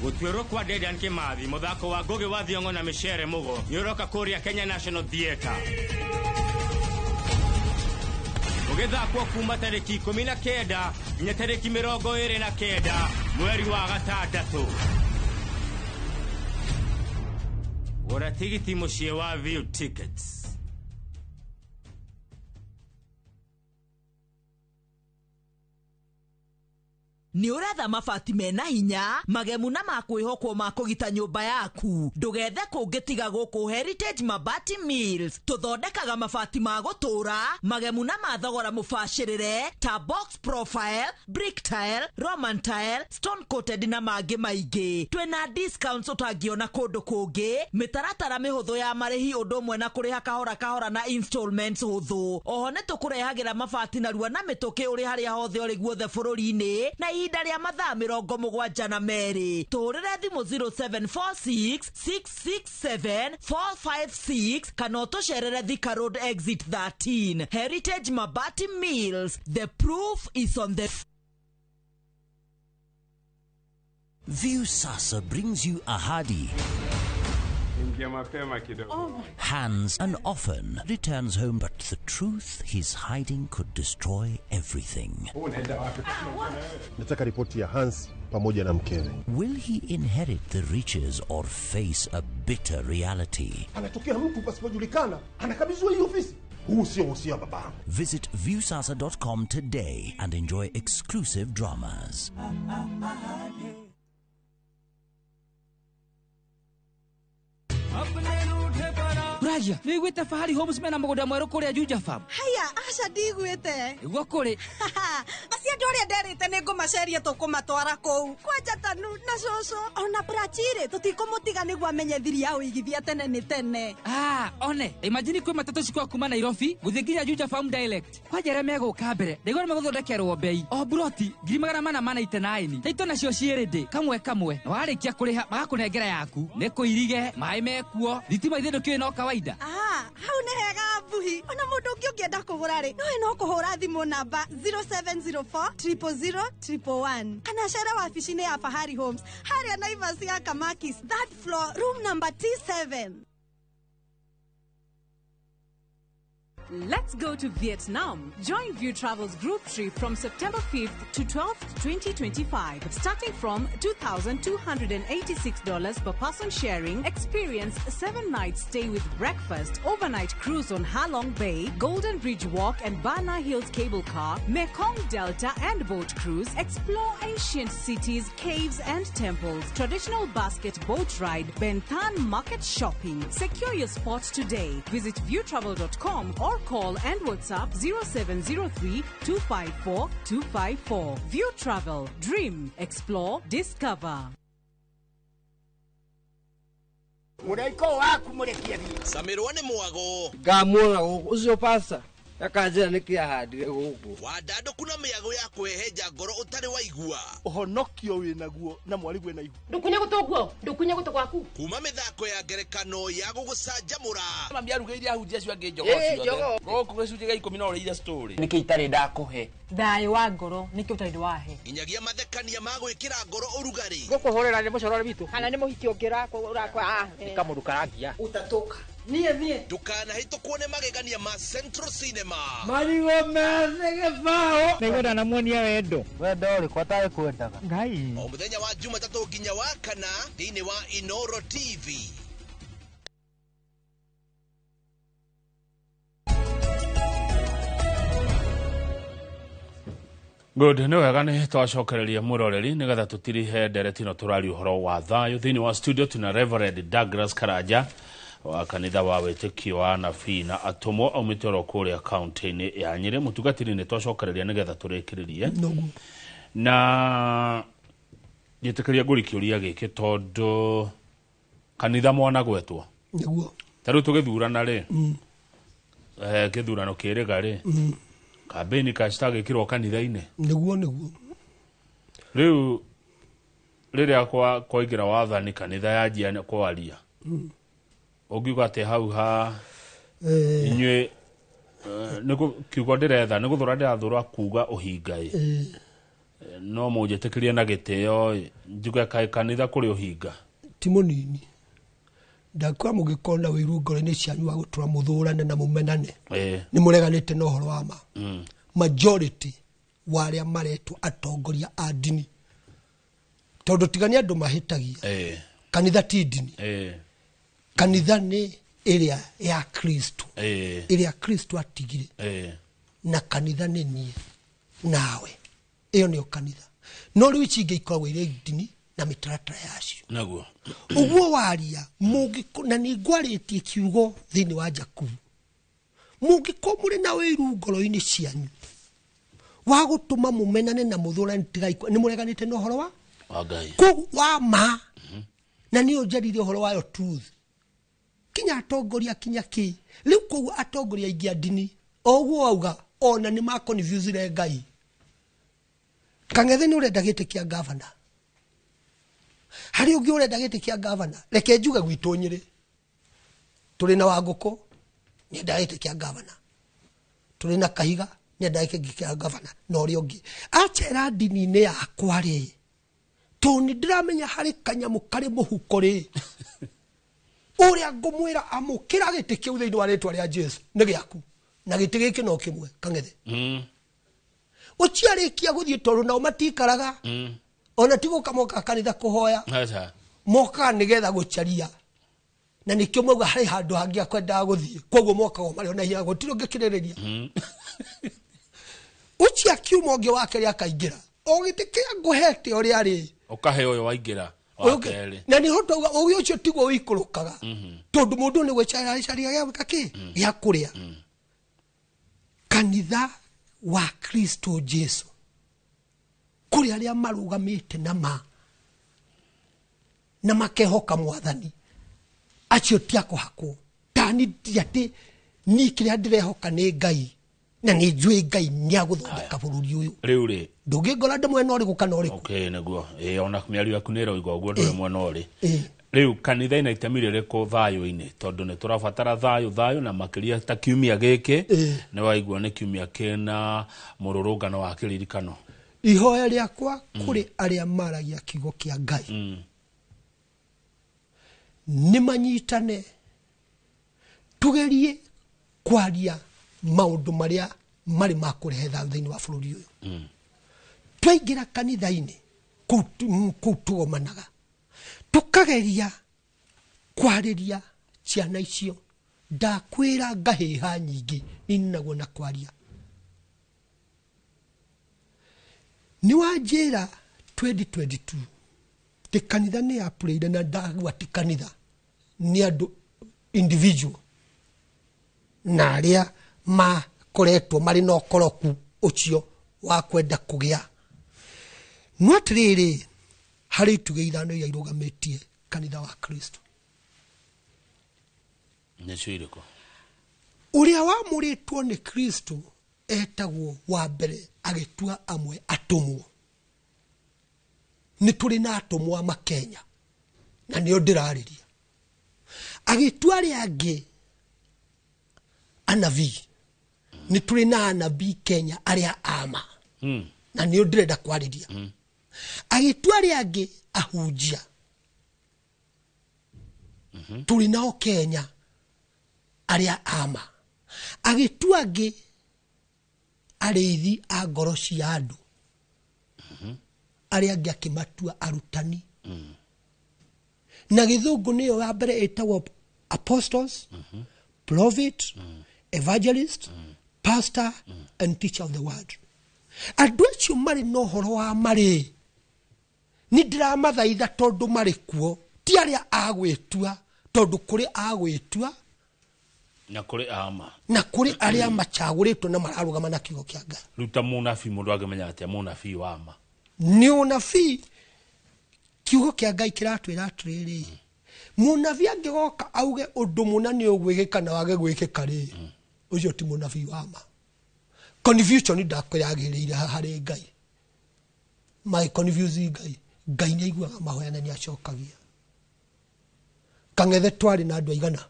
Gutwirwo kwa Dedan Kimathi muthako wa Ngugi wa Thiong'o na Michere Mugo niuroka kuria Kenya National Theatre. Ugithakwo kuma tariki 19 nginya tariki 29 mweri wa gatandatu. Gura tigiti mucie wa View Tickets. Ni uratha mabati mena hinya magemu na makwihokwo makugita nyumba yaku ndugethe kungitiga guku Heritage Mabati Mills tuthondekaga mabati ma gutura magemu na mathogora mubashirire ta box profile, brick tile, roman tile, stone coated na mangi maingi. Twina discounts utangiona kundu kungi, mitaratara mihuthu ya marihi undu mwe na kuriha kahora na installments huthu. Oho ne tukurehagira mabati na rua na mituki uri haria hothe uri guothe bururi-ini na ihinda ria mathaa 72 tuhurire thimu 0746 667 456 kana utucerere Thika Road exit 13. Heritage Mabati Mills, the proof is on the View Sasa brings you Ahadi. Hans and often returns home, but the truth, his hiding could destroy everything. Nataka ripoti ya Hans pamoja na mkewe. Will he inherit the riches or face a bitter reality? Anatokea mtu pasipojulikana, anakabidhiwa hii ofisi. Huu sio usia baba. Visit viewsasa.com today and enjoy exclusive dramas. Raja, ni gwite Fahari Homes mena mugoda mwero kuria Juja Farm. Haya, aca ndigwite. Igwa kuri. Basi andu aria nderite ni ngumaceria tukumatwara kou. Kwanja tanu na coco. Ona brachire tutikumutiga niguo amenye thiri ya uigithia tene ni tene. One. Imagine kwe matatu cikwa kuma Nairobi guthie nginya Juja Farm direct. Kwajere meguka mbere. Ndigwa meguthondekerwo bei. O broti 489. Taito nacio cierede kamwe. Warikia kuriha magakunengera yaku. Nikuirige, mai mekuo. Thitima ithindu kiwe no kawaida. Hau ne hega buhi. Ona mundu ungi ungienda kugura ri. No kuhura thimu namba 0704 000 111. Kana cera wabici-ini ya Fahari Homes. Haria Naivas ya Kamakis, that floor, room number T7. Let's go to Vietnam. Join View Travel's group trip from September 5th to 12th, 2025. Starting from $2,286 per person sharing, experience a 7-night stay with breakfast, overnight cruise on Ha Long Bay, Golden Bridge Walk and Bana Hills cable car, Mekong Delta and boat cruise, explore ancient cities, caves and temples, traditional basket boat ride, Benthan market shopping. Secure your spot today. Visit viewtravel.com or call and WhatsApp 0703-254-254. View Travel. Dream. Explore. Discover. Samirwa ni mwago. Gamuona ucio pasa. Akanjira nikia handire guku. Wadado kuna miago ya kweheja ngoro utari waigua. Ohonokio winaguo na mwarigwe na igu. Ndukunye gutogwo, ndukunye gutogwaku. Kuma mithako ya ngerekano ya gugucanjamura. Mambia rugeire ahunjia cio ange njogo cio. Goko gicunje ga 10 na uriira story. Niki itari ndakuhe. Thai wa ngoro niki utari wahe. Inyagia mathekania ma gwikira ngoro urugari. Gukuhorera ni mucorore bitu. Kana ni muhiki ongira urakwa. Nikamurukarangia. Utatoka. Nie. Tukana hito kuone magegania ma Central Cinema. Marigo mezege fao. Nigora na muonia wendo. Wendo uri kwataye kwendaga. Ngai. O muthenya wa Jumatatu nginya wa kana thiini wa Inoro TV. Good, no wega ni twacokereria muroreri nigetha tutirihe nderetino turari uhoro wa thayo thiini wa studio tuna Reverend Douglas Karanja wa kanitha wa witikio wa Anabii na Atomo aumitoro kuria county-ini ya Nyeri. Mutugatiri ni twacokereria nigetha turikiririe na gitikiria nguri kiuria giki tondu kanitha mwana gwetwo niguo taru tugithurana ri githurano kiriga ri kampeni hashtag kirwo kanitha-ini niguo riu riria kwa igira wathani kanitha yanjia kwaria ogiuga ate hau ha inywe niku kiugo ndiretha niguthura ndirathura kuga uhingai no mujetekirie na giteo njuge kai kanitha kuri uhinga ti munini ndakwa mugikona wiru ngoro-ini cianyu wa gutura muthurane na mumenane ni mureganite na uhoro wa ma majority waria maretwo atongoria a dini tondu tigania andu mahitagia kanitha ti dini kanitha ni iria ya Kristo iria Kristo atigire na kanitha ni nie nawe iyo ni kanitha no riu cinge ikoragwo ire dini na mitaratara yacio naguo uguo waria na ni ngwaritie kiugo thini wa Jakubu mungikomure na wiru ngoro-ini cianyu wa gutuma mumenane na muthurani tigaikwa ni mureganite no horo wa Ngai ko wa ma na ni onjarire horo wa truth kinya atongoria kinya ki riu ko atongoria ingia dini oguo auga ona ni ma confuse re Ngai Kang'ethe ni urenda gite kia governor hari ungi urenda gite kia governor reke njuge gwitu Nyeri turi na Wanguku ni enda gite kia governor turi na Kahiga ni enda gite kia governor no ri ungi achera dini ne yakwa ri to ni ndiramenya hari kanyamu kari muhuko ri uria ngumwira amukira gite kiu thiini wa ritwa ria Jesu ni giaku na gite giki no kimwe Kang'ethe uciarikia guthie toru na matikaraga ona tigo kamoka kanitha kuhoya moka nigetha gucaria na nikyo mwauga hari handu hangi akwenda guthie koguo moka go mari ona hiya gutiro ngikiriria ucia kiumo ngi wake ria kaingira ogitikia nguhete ori ari ukahe uyo waingira wakere na ni hoto uyo ucio tigo wikurukaga tondu mundu ni gwecaria caria gaki ya kuria kanitha wa Kristo Jesu kuri aria marugamite na makehoka mwathani acio tiako hako tani tiate ni kiria ndirehoka ni Ngai na ni njui Ngai ni aguthondeka bururi uyu riu ri ndungingora nda mwena uriku kana uriku naguo ona miario yaku nero igwa guo ndure mwena uri riu kanitha ina itamire riko thayo-ini tondu ni turabatara thayo na makiria ta kiumia giki ni waigua ni kiumia kena mururungano wa kiririkano ihoya riakwa kuri aria maragia kigo kia Ngai ni manyitane tugerie kwaria maundu maria mari makurehe thayo thiini wa bururi uyu twaingira kanitha-ini kutugomanaga tukageria kwariria ciana icio ndakwira ngahiha nyingi ninaguo na kwaria ni wanjira 2022 ti kanitha ni apurire na ndagwa ti kanitha ni andu individual na aria makoretwo mari no koroku ucio wa kwenda kugia no atiriri hari tuge ithano ya irugametie kanitha wa Kristo nechiriko uria wamuritwo ni Kristo etagwo wa mbere agitua amwe atumwo ni turi na atumwo a Makenya na nio ndirariria agitua ri angi anabii ni turi na anabii Kenya aria ama na nio ndirenda kwariria agitua ri angi ahunjia turi nao Kenya aria ama agitua angi arithi a ngoro cia andu aria angi akimatua arutani na githungu niyo wa mbere etagwo apostles prophet evangelist pastor and teacher of the word andu acio mari no horo wa mari ni ndiramathaitha tondu mari kuo ti aria agwitua tondu kuri agwitua na kuri ama na kuri aria machaguritwo na mararugama na kigo kia Ngai ruta munabii mundu agemenya atia munabii wa ma ni unabii kiugo kia Ngai kiratwira atiriri munabii angigoka auge undu muna ni ugwikika na wage gwikika ri ucio ti munabii wa ma confusion ndakwiragirire hari Ngai my confuse Ngai ni aiguaga mahoya na ni acokagia Kang'ethe twari na andu aigana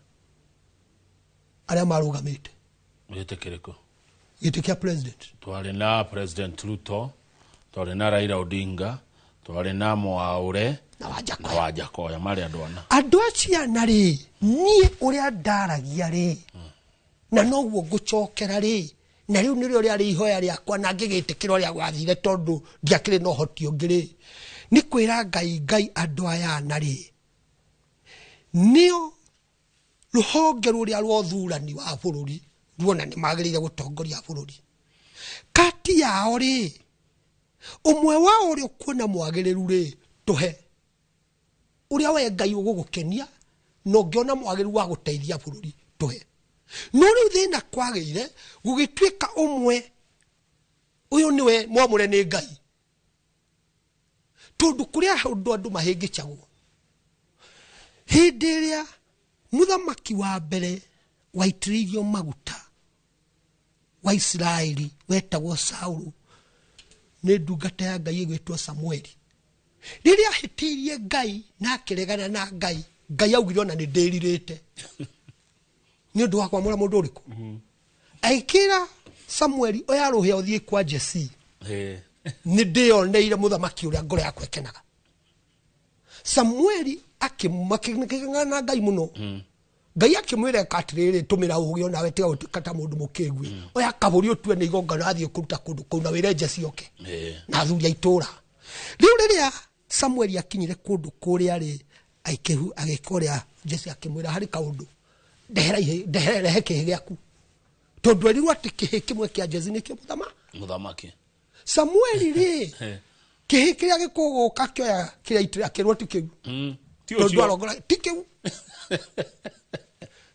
aria marugamite gite kiriko gite kia president twari na president Ruto twarĩ na Raila Odinga, twarĩ na Mwaũre na Wajakoya marĩ andũ ana. Andũ acio na rĩ, niĩ ũrĩa ndaragia rĩ, na noguo ngũcokera rĩ, na rĩu nĩrĩo rĩarĩ ihoya rĩakwa na ngĩgĩtĩkĩra ũrĩa gwathire tondũ ndiakĩrĩ na ũhoti ũngĩ rĩ, nĩ kwĩra Ngai andũ aya na rĩ, nĩo rũhonge rũrĩa rwa ũthurani wa bũrũri ruona nĩ magĩrĩire gũtongoria bũrũri. Kati yao rĩ, ũmwe wao ũrĩa kuona mwagĩrĩru rĩ, tũhe ũrĩa we Ngai ũgũgũkenia na ũngĩona mwagĩrĩru wa gũteithia bũrũri tũhe. No rĩu thĩna kwagĩire gũgĩtuĩka ũmwe ũyũ nĩwe mwamũre nĩ Ngai, tondũ kũrĩa andũ mahĩngĩcagwo hĩndĩ ĩrĩa mũthamaki wa mbere waitĩrĩirio maguta wa Isiraeli wetagwo Saũlũ nĩ ndungata ya Ngai ĩgwĩtwo Samueli. Rĩrĩa ahĩtĩirie Ngai na akĩregana na Ngai, Ngai augire ona nĩ ndĩrirĩte nĩ ũndũ wa kwamũra mũndũ ũrĩkũ. Aikĩra Samueli oya rũhĩa ũthiĩ kwa Jesse, nĩ ndĩoneire mũthamaki ũrĩa ngoro yakwa ĩkenaga. Samueli akĩmakĩng'ana na Ngai mũno. Ngai akĩmwĩra atĩrĩrĩ, tũmĩra ũgĩ onawe tiga gũtuĩka ta mũndũ mũkĩĩgu, oya kabũri ũtue nĩ igongona athiĩ kũruta kũndũ kũu na wĩre Jesse oke na athuri a itũũra. Rĩu rĩrĩa Samueli akinyire kũndũ kũrĩa rĩ, agĩka ũrĩa Jesse akĩmwĩra, harĩ kaũndũ ndehere kĩhĩ gĩaku, tondũ erirwo atĩ kĩhĩ kĩmwe kĩa Jesse nĩkĩo mũthamaki. Samueli rĩ, kĩhĩ kĩrĩa gĩkũgũka kĩoya kĩrĩa itĩra kĩrwo ti kĩu, tondũ arongora ti kĩu.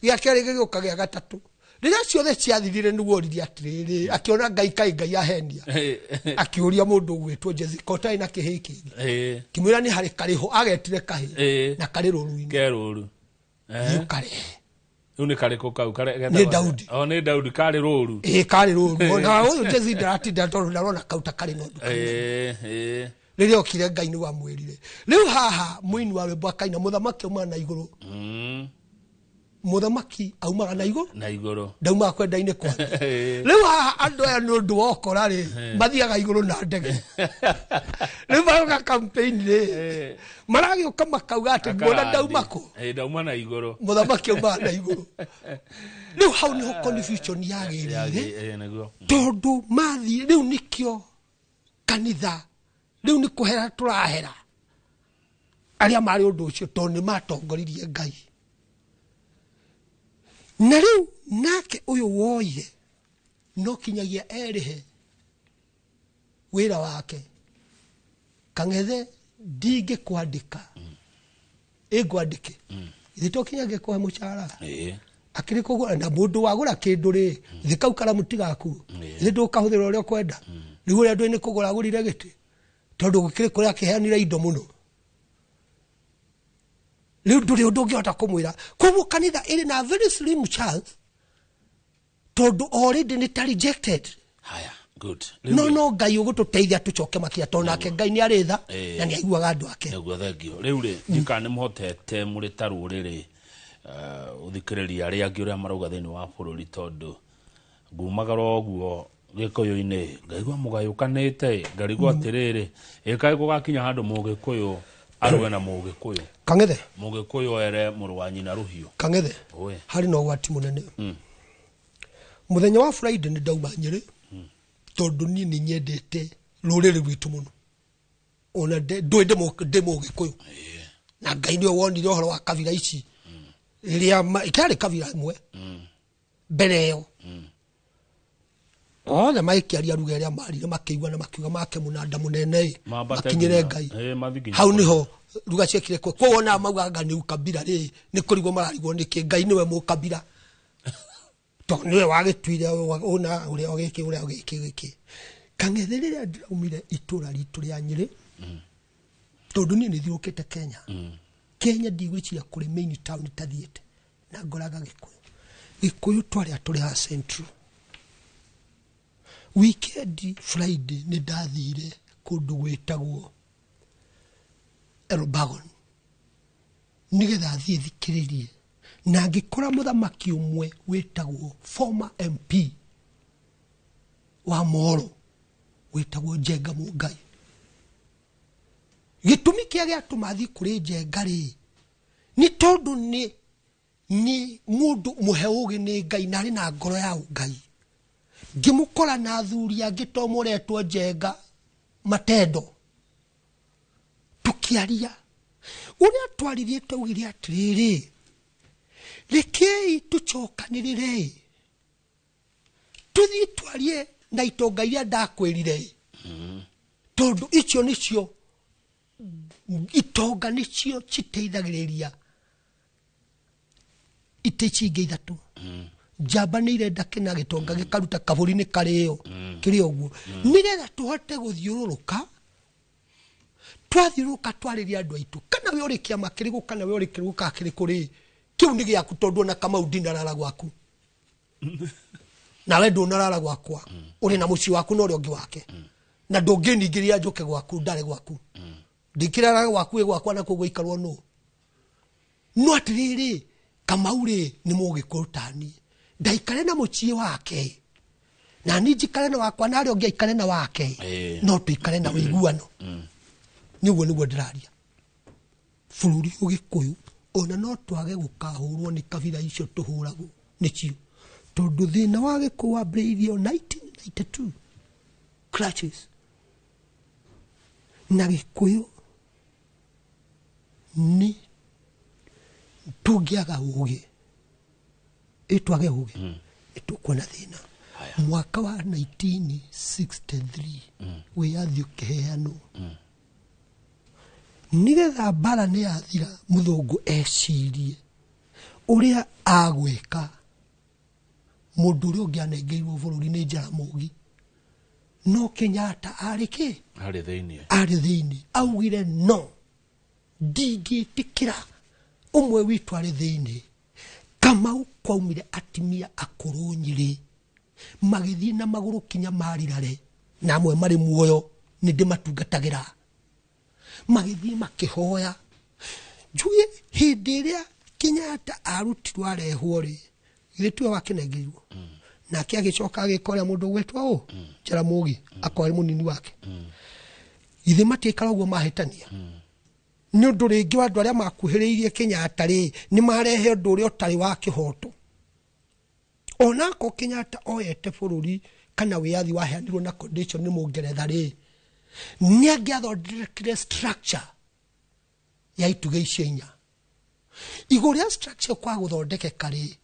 Gĩa kerĩ gĩgĩũka gĩa gatatũ, rĩrĩa ciothe ciathirire nĩguo oririe atĩrĩrĩ, akĩona Ngai ahenia, akĩũria mũndũ ũgwĩtwo Jesse kotarĩ na kĩhĩ kĩngĩ, kĩmwĩra nĩ harĩ karĩho, agetire kahĩ na karĩ rũru-inĩ rĩu karehe. Rĩu nĩ karĩkũ kau? Nĩ Daudi. Nĩ Daudi, karĩ rũru. Karĩ rũru. Ona ũyũ Jesse ndaratinda tondũ ndarona kau ta karĩ ng'ondu. Rĩrĩa okire Ngai nĩ wamwĩrire. Rĩu haha mũini wa rwĩmbo akaina mũthamaki aumaga na igũrũ. Mũthamaki aumaga na igũrũ. Ndaumaga kwenda-inĩ kwake. Rĩu haha andũ aya nĩ ũndũ wa ũkora rĩ, mathiaga igũrũ na ndege. Rĩu maroka campaign rĩ, maragĩũka makauga atĩ muona ndauma kũ? Ndauma na igũrũ. Mũthamaki aumaga na igũrũ. Rĩu hau nĩho confusion yagĩrĩire, tondũ mathiĩ rĩu nĩkĩo kanitha rĩu nĩ kũhera tũrahera arĩa marĩ ũndũ ũcio tondũ nĩ matongoririe Ngai. Na rĩu nake ũyũ woire no kinyagia erĩhe wĩra wake. Kang'ethe ndingĩkwandĩka ĩngwandĩke ithe to kinyagia kũhe mũcara akĩrĩ kũgũra na mũndũ wagũra kĩndũ rĩ, thĩ kau karamu ti gaku, ithe ndũkahũthĩra ũrĩa ũkwenda. Rĩu ũrĩa andũ nĩ kũgũra agũrire gĩtĩ tondũ gũkĩrĩ kũrĩa akĩheanire indo mũno. Rĩu ndũrĩ ũndũ ũngĩhota kũmwĩra. Koguo kanitha ĩrĩ na very slim chance tondũ already nĩ ta rejected. Haya, good. No Ngai ũgũtũteithia tũcoke makia tondũ nake Ngai nĩ arĩ tha na nĩ aiguaga andũ ake. Nĩguo thengio. Rĩu rĩ, njĩka nĩ mũhotete mũrĩ ta rũrĩrĩ ũthikĩrĩria arĩa angĩ ũrĩa marauga thĩinĩ wa bũrũri, tondũ ngumagara ũguo Gĩkũyũ-inĩ ngaigua mũgayũkanĩte, ngarigwo atĩrĩrĩ, kaĩ gũgakinya handũ Mũgĩkũyũ arũe na Mũgĩkũyũ. Kang'ethe Mũgĩkũyũ ere mũrũ wa nyina rũhiũ. Kang'ethe harĩ na ũgwati mũnene. Mũthenya wa Friday nĩ ndauma Nyĩrĩ tondũ niĩ nĩ nyendete rũrĩrĩ rwitũ mũno, ona ndĩ Mũgĩkũyũ na Ngai nĩwe wonire ũhoro wa kabira ici rĩrĩa ikarĩ kabira imwe mbere ĩyo othe magĩkĩaria ruga ĩrĩa marire makĩigua na makiuga make mũnanda mũnene makinyĩre Ngai. Hau nĩho ruga ciekire kwa wona maugaga nĩ ukabira rĩ, nĩ kũrigwo mararigwo nĩkĩ, Ngai nĩwe mũkabira tondũ nĩwe wagĩtuire ona ũrĩa ũgĩkĩ. Kang'ethe rĩrĩa ndĩraumire itũra ritũ rĩa Nyĩrĩ tondũ niĩ nĩ thiũrũkĩte Kenya ndigwĩciria kũrĩ main town tathiĩte na ngoraga Gĩkũyũ twarĩa tũrĩ ha Central. Weekend Friday nĩ ndathire kũndũ gwĩtagwo Elbagon nĩgetha thiĩ thikĩrĩrie na ngĩkora mũthamaki ũmwe wĩtagwo former MP wa Moro wĩtagwo Njenga Mũngai gitumi kia gia tumathi kuri njengari ni tondu ni mundu muheugi ni Ngai nari na ngoro ya Ngai ngimukora na thuri angi tomoretwo njenga matendo tukiaria uria twaririe tugire atiriri rekei tucokanirire tuthi twarie na itonga iria ndakwirire tondu icio nicio itonga nicio citeithagiriria iticinge ithatu njamba ni irenda kina gitonga gikaruta kaburi ni kario kiri oguo nigetha tuhote guthiururuka twathiururuka twariria andu aitu kana we uri kiama kirigu kana we uri kirigu ka kiri kuri kiu ni giaku tondu na kama udinarara gwaku na we ndunarara gwakwa uri na muci waku no uri ongi wake na ndunginingiria njuke gwaku ndare gwaku ndikirara gwaku gwakwa na kugo ikarwo no atiriri Kamauri ni mugikutani ndaikare na muci wake na ni njikare na wakwa na ari ongi ikare na wake no tuikare na wiguano niguo ndiraria bururi ugikuyu ona no twage gukahurwo ni kabira icio tuhuragwo nicio tondu thina wa gikuyu wambiriirio 1992 crashes na gikuyu ni tugiaga ugi itwage ugi itukuona thina mwaka wa 1963 wiyathi ukiheano nigetha bara ni yathira muthungu ecirie uria agwika mundu uria ungi anengeirwo bururi ni Jaramogi no Kenyatta ariki ari thiini augire no ndingitikira umwe witu ari thiini Kamau kwaumire atimia akuru Nyiri magithii na maguru kinya marirare na amwe mari muoyo ni ndimatungatagira magithii makihoya juye hindi iria Kenyatta arutirwo arehwo ri githitwe wakinengeirwo nake agicoka agikoria mundu gwetwa Jaramogi akwari munini wake ithe matikara uguo mahitania ni undu ringi wa andu aria makuhiriirie Kenyatta ri ni marehe undu uria utari wa kihoto onako Kenyatta oyete bururi kana wiyathi waheanirwo na condition ni Mungeretha ri ni angiathondekire structure ya ituge icio inya iguria structure kwa guthondekeka ri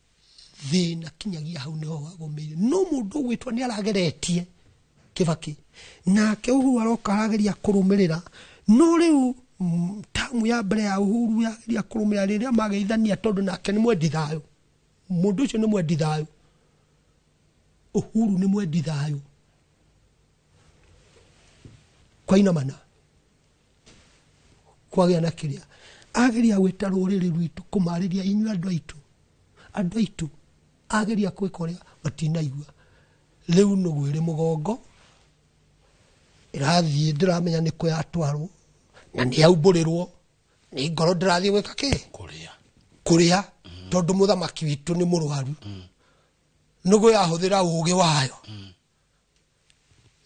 thina kinyagia hau niho wagomeire no mundu gwitwa ni arageretie Kibaki nake Uhuru aroka arageria kurumirira no riu tamu ya mbere ya Uhuru yageria kurumirira riria mageithania tondu nake ni mwendi thayo mundu ucio ni mwendi thayo Uhuru ni mwendi thayo kwa ina mana kwagia na kiria ageria gwita ruriri rwitu kumariria inyu andu aitu ageria kwikoria batinaigua riu nugwire mugongo irathie ndiramenya ni kuyatwarwo na ni aumburirwo ni ngoro ndirathie gwika ki kuria tondu muthamaki witu ni murwaru nugo yahuthira ugi wayo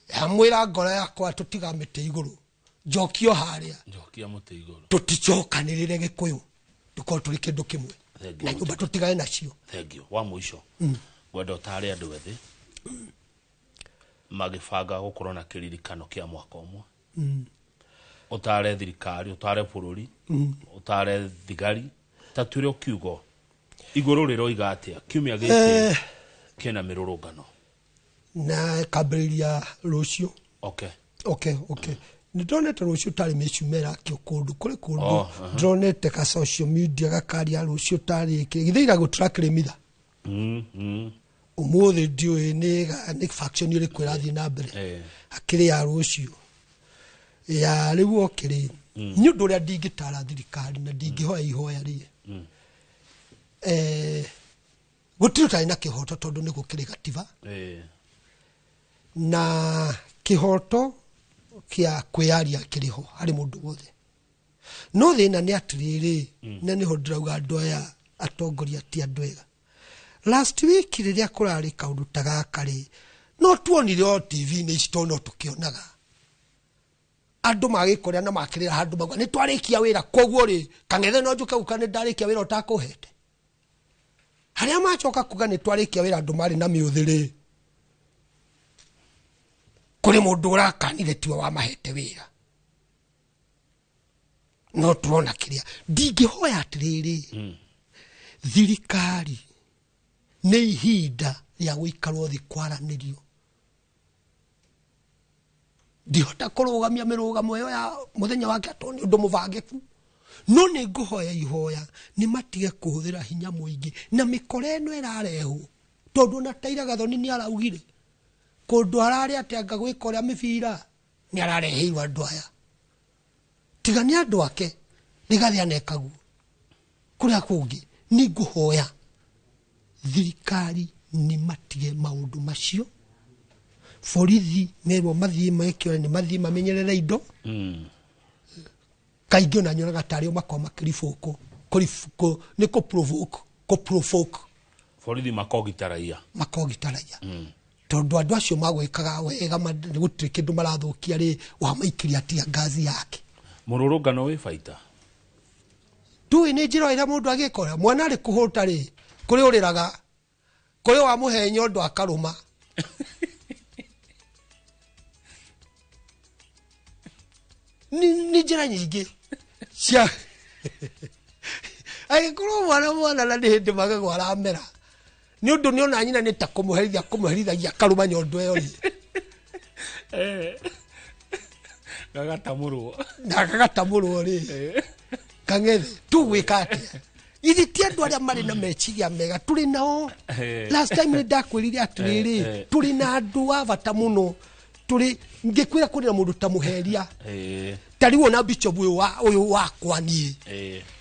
yamwira ngoro yakwa tutigamite iguru njokio haria njokia muti iguru tuticokanirire gikuyu tuko turi kindu kimwe na nyumba tutigane nacio thengio wa mwisho gwenda utare andu ethi magibanga gukorwo na kiririkano kia mwaka umwe utare thirikari utare bururi utare thigari tatwire kiugo iguru riro igatia kiumia giki kena mirurungano na kabiriria rucio okay ndonete rucio tari mecumera kio kundu kuri kundu ndronete ka social media gakaria rucio tari githira go track remitha umuthi ndiwe ni faction iri kwirathi na mbere akiri ya rucio ya riu okiri ni undu ria ndingitara thirikari na ndingihoya ihoya ri gutiru tari na kihoto tondu ni gukiri gatiba na kihoto kia kwiaria kiriho hari mundu wothe no thina ni atiriri na niho ndirauga andu aya atongoria ti andu ega last week riria kurari kaundu tagakari no tuonire o TV ni isto no tukionaga andu magikoria na makirira handu magwa ni twarikia wira koguo ri Kang'ethe no njuke ukane ndarikia wira utakuhete haria machoka kuga ni twarikia wira andu mari na miuthiri kuri mundu urakanire tiwe wa mahete wira no turona kiria ndingihoya atiriri thirikari ni ihinda ya guikarwo thi kwaranirio ndihota kurugamia mirugamo yo ya muthenya wake atoni undu mubangiku no ni nguhoya ihoya ni matige kuhuthira hinya muingi na mikore eno irarehu tondu na Taira Gathoni ni araugire kundu arari atenga gwikoria mibira ni arareheirwo andu aya tigani andu ake nigathi anekagu kuria kungi ni nguhoya thirikari ni matige maundu macio borithi merwo mathie mekio ni mathie mamenyerere indo kaingĩ na nyonaga tarĩ makoma kirifoko kurifoko ni ko provoke borithi makogitaraia tondu andu acio magwikaga wega gutiri kindu marathukia ri wa maikiria tia ngazi yake mururungano wi baita tu ni njiro ira mundu agikora mwana ari kuhuta ri kuri uriraga kuri wa muhenyo ndu akaruma ni njira nyingi cia agikoro mwana na ni hindi magagwara mera ni undu ni ona nyina ni ta kumuherithagia karuma nyondo eyo ri gagatamurwo ri Kang'ethe tu wikate ithi ti andu aria mari na mechiria mega turi nao last time ni ndakwirire atiriri turi na andu a bata muno turi ngikwira kurira mundu ta muheria tariwo na bishop uyu wakwa ni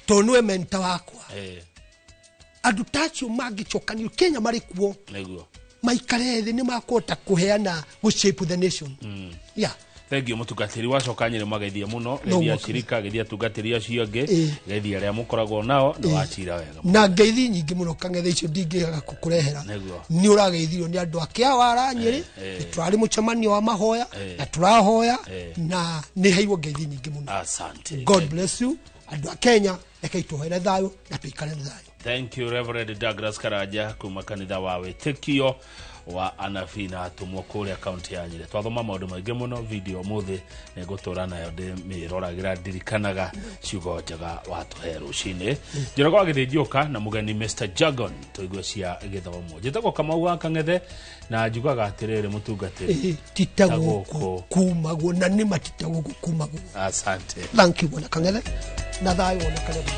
to nwe mentor wakwa andu tacho magichokanio Kenya mari kuo neguo maikare thi ni makota kuheana go shape the nation yeah. Thank you mutugatiri wacokanyire magethie muno gethia shirika gethia tugatiri acio ngi gethia ria mukoragwo nao ndo wachira wega na ngeithi nyingi muno Kang'ethe icio ndingiaga kukurehera ni urageithio ni andu akia waranyiri turari muchemanio wa mahoya na turahoya na ni heiwo ngeithi nyingi muno asante God bless you andu a Kenya ekaituhere thayo na tuikare thayo. Thank you Reverend Douglas Karaja kuma kanitha wa Wĩtĩkio wa Anabina atumwo kuria kaunti ya Nyĩrĩ twathoma maundu maingi muno video muthi nigutura nayo miroragĩra ndirikanaga ciugo njega watuhe rucini njorogo agithĩnjũka na mugeni Mr Jagon tuigwe cia gĩthomo njĩtagwo Kamau wa Kang'ethe na njugaga atirĩrĩ mũtungatĩri titagwo kumagwo na nĩ matitagwo kumagwo asante thank you bwana Kang'ethe na thayo na Kang'ethe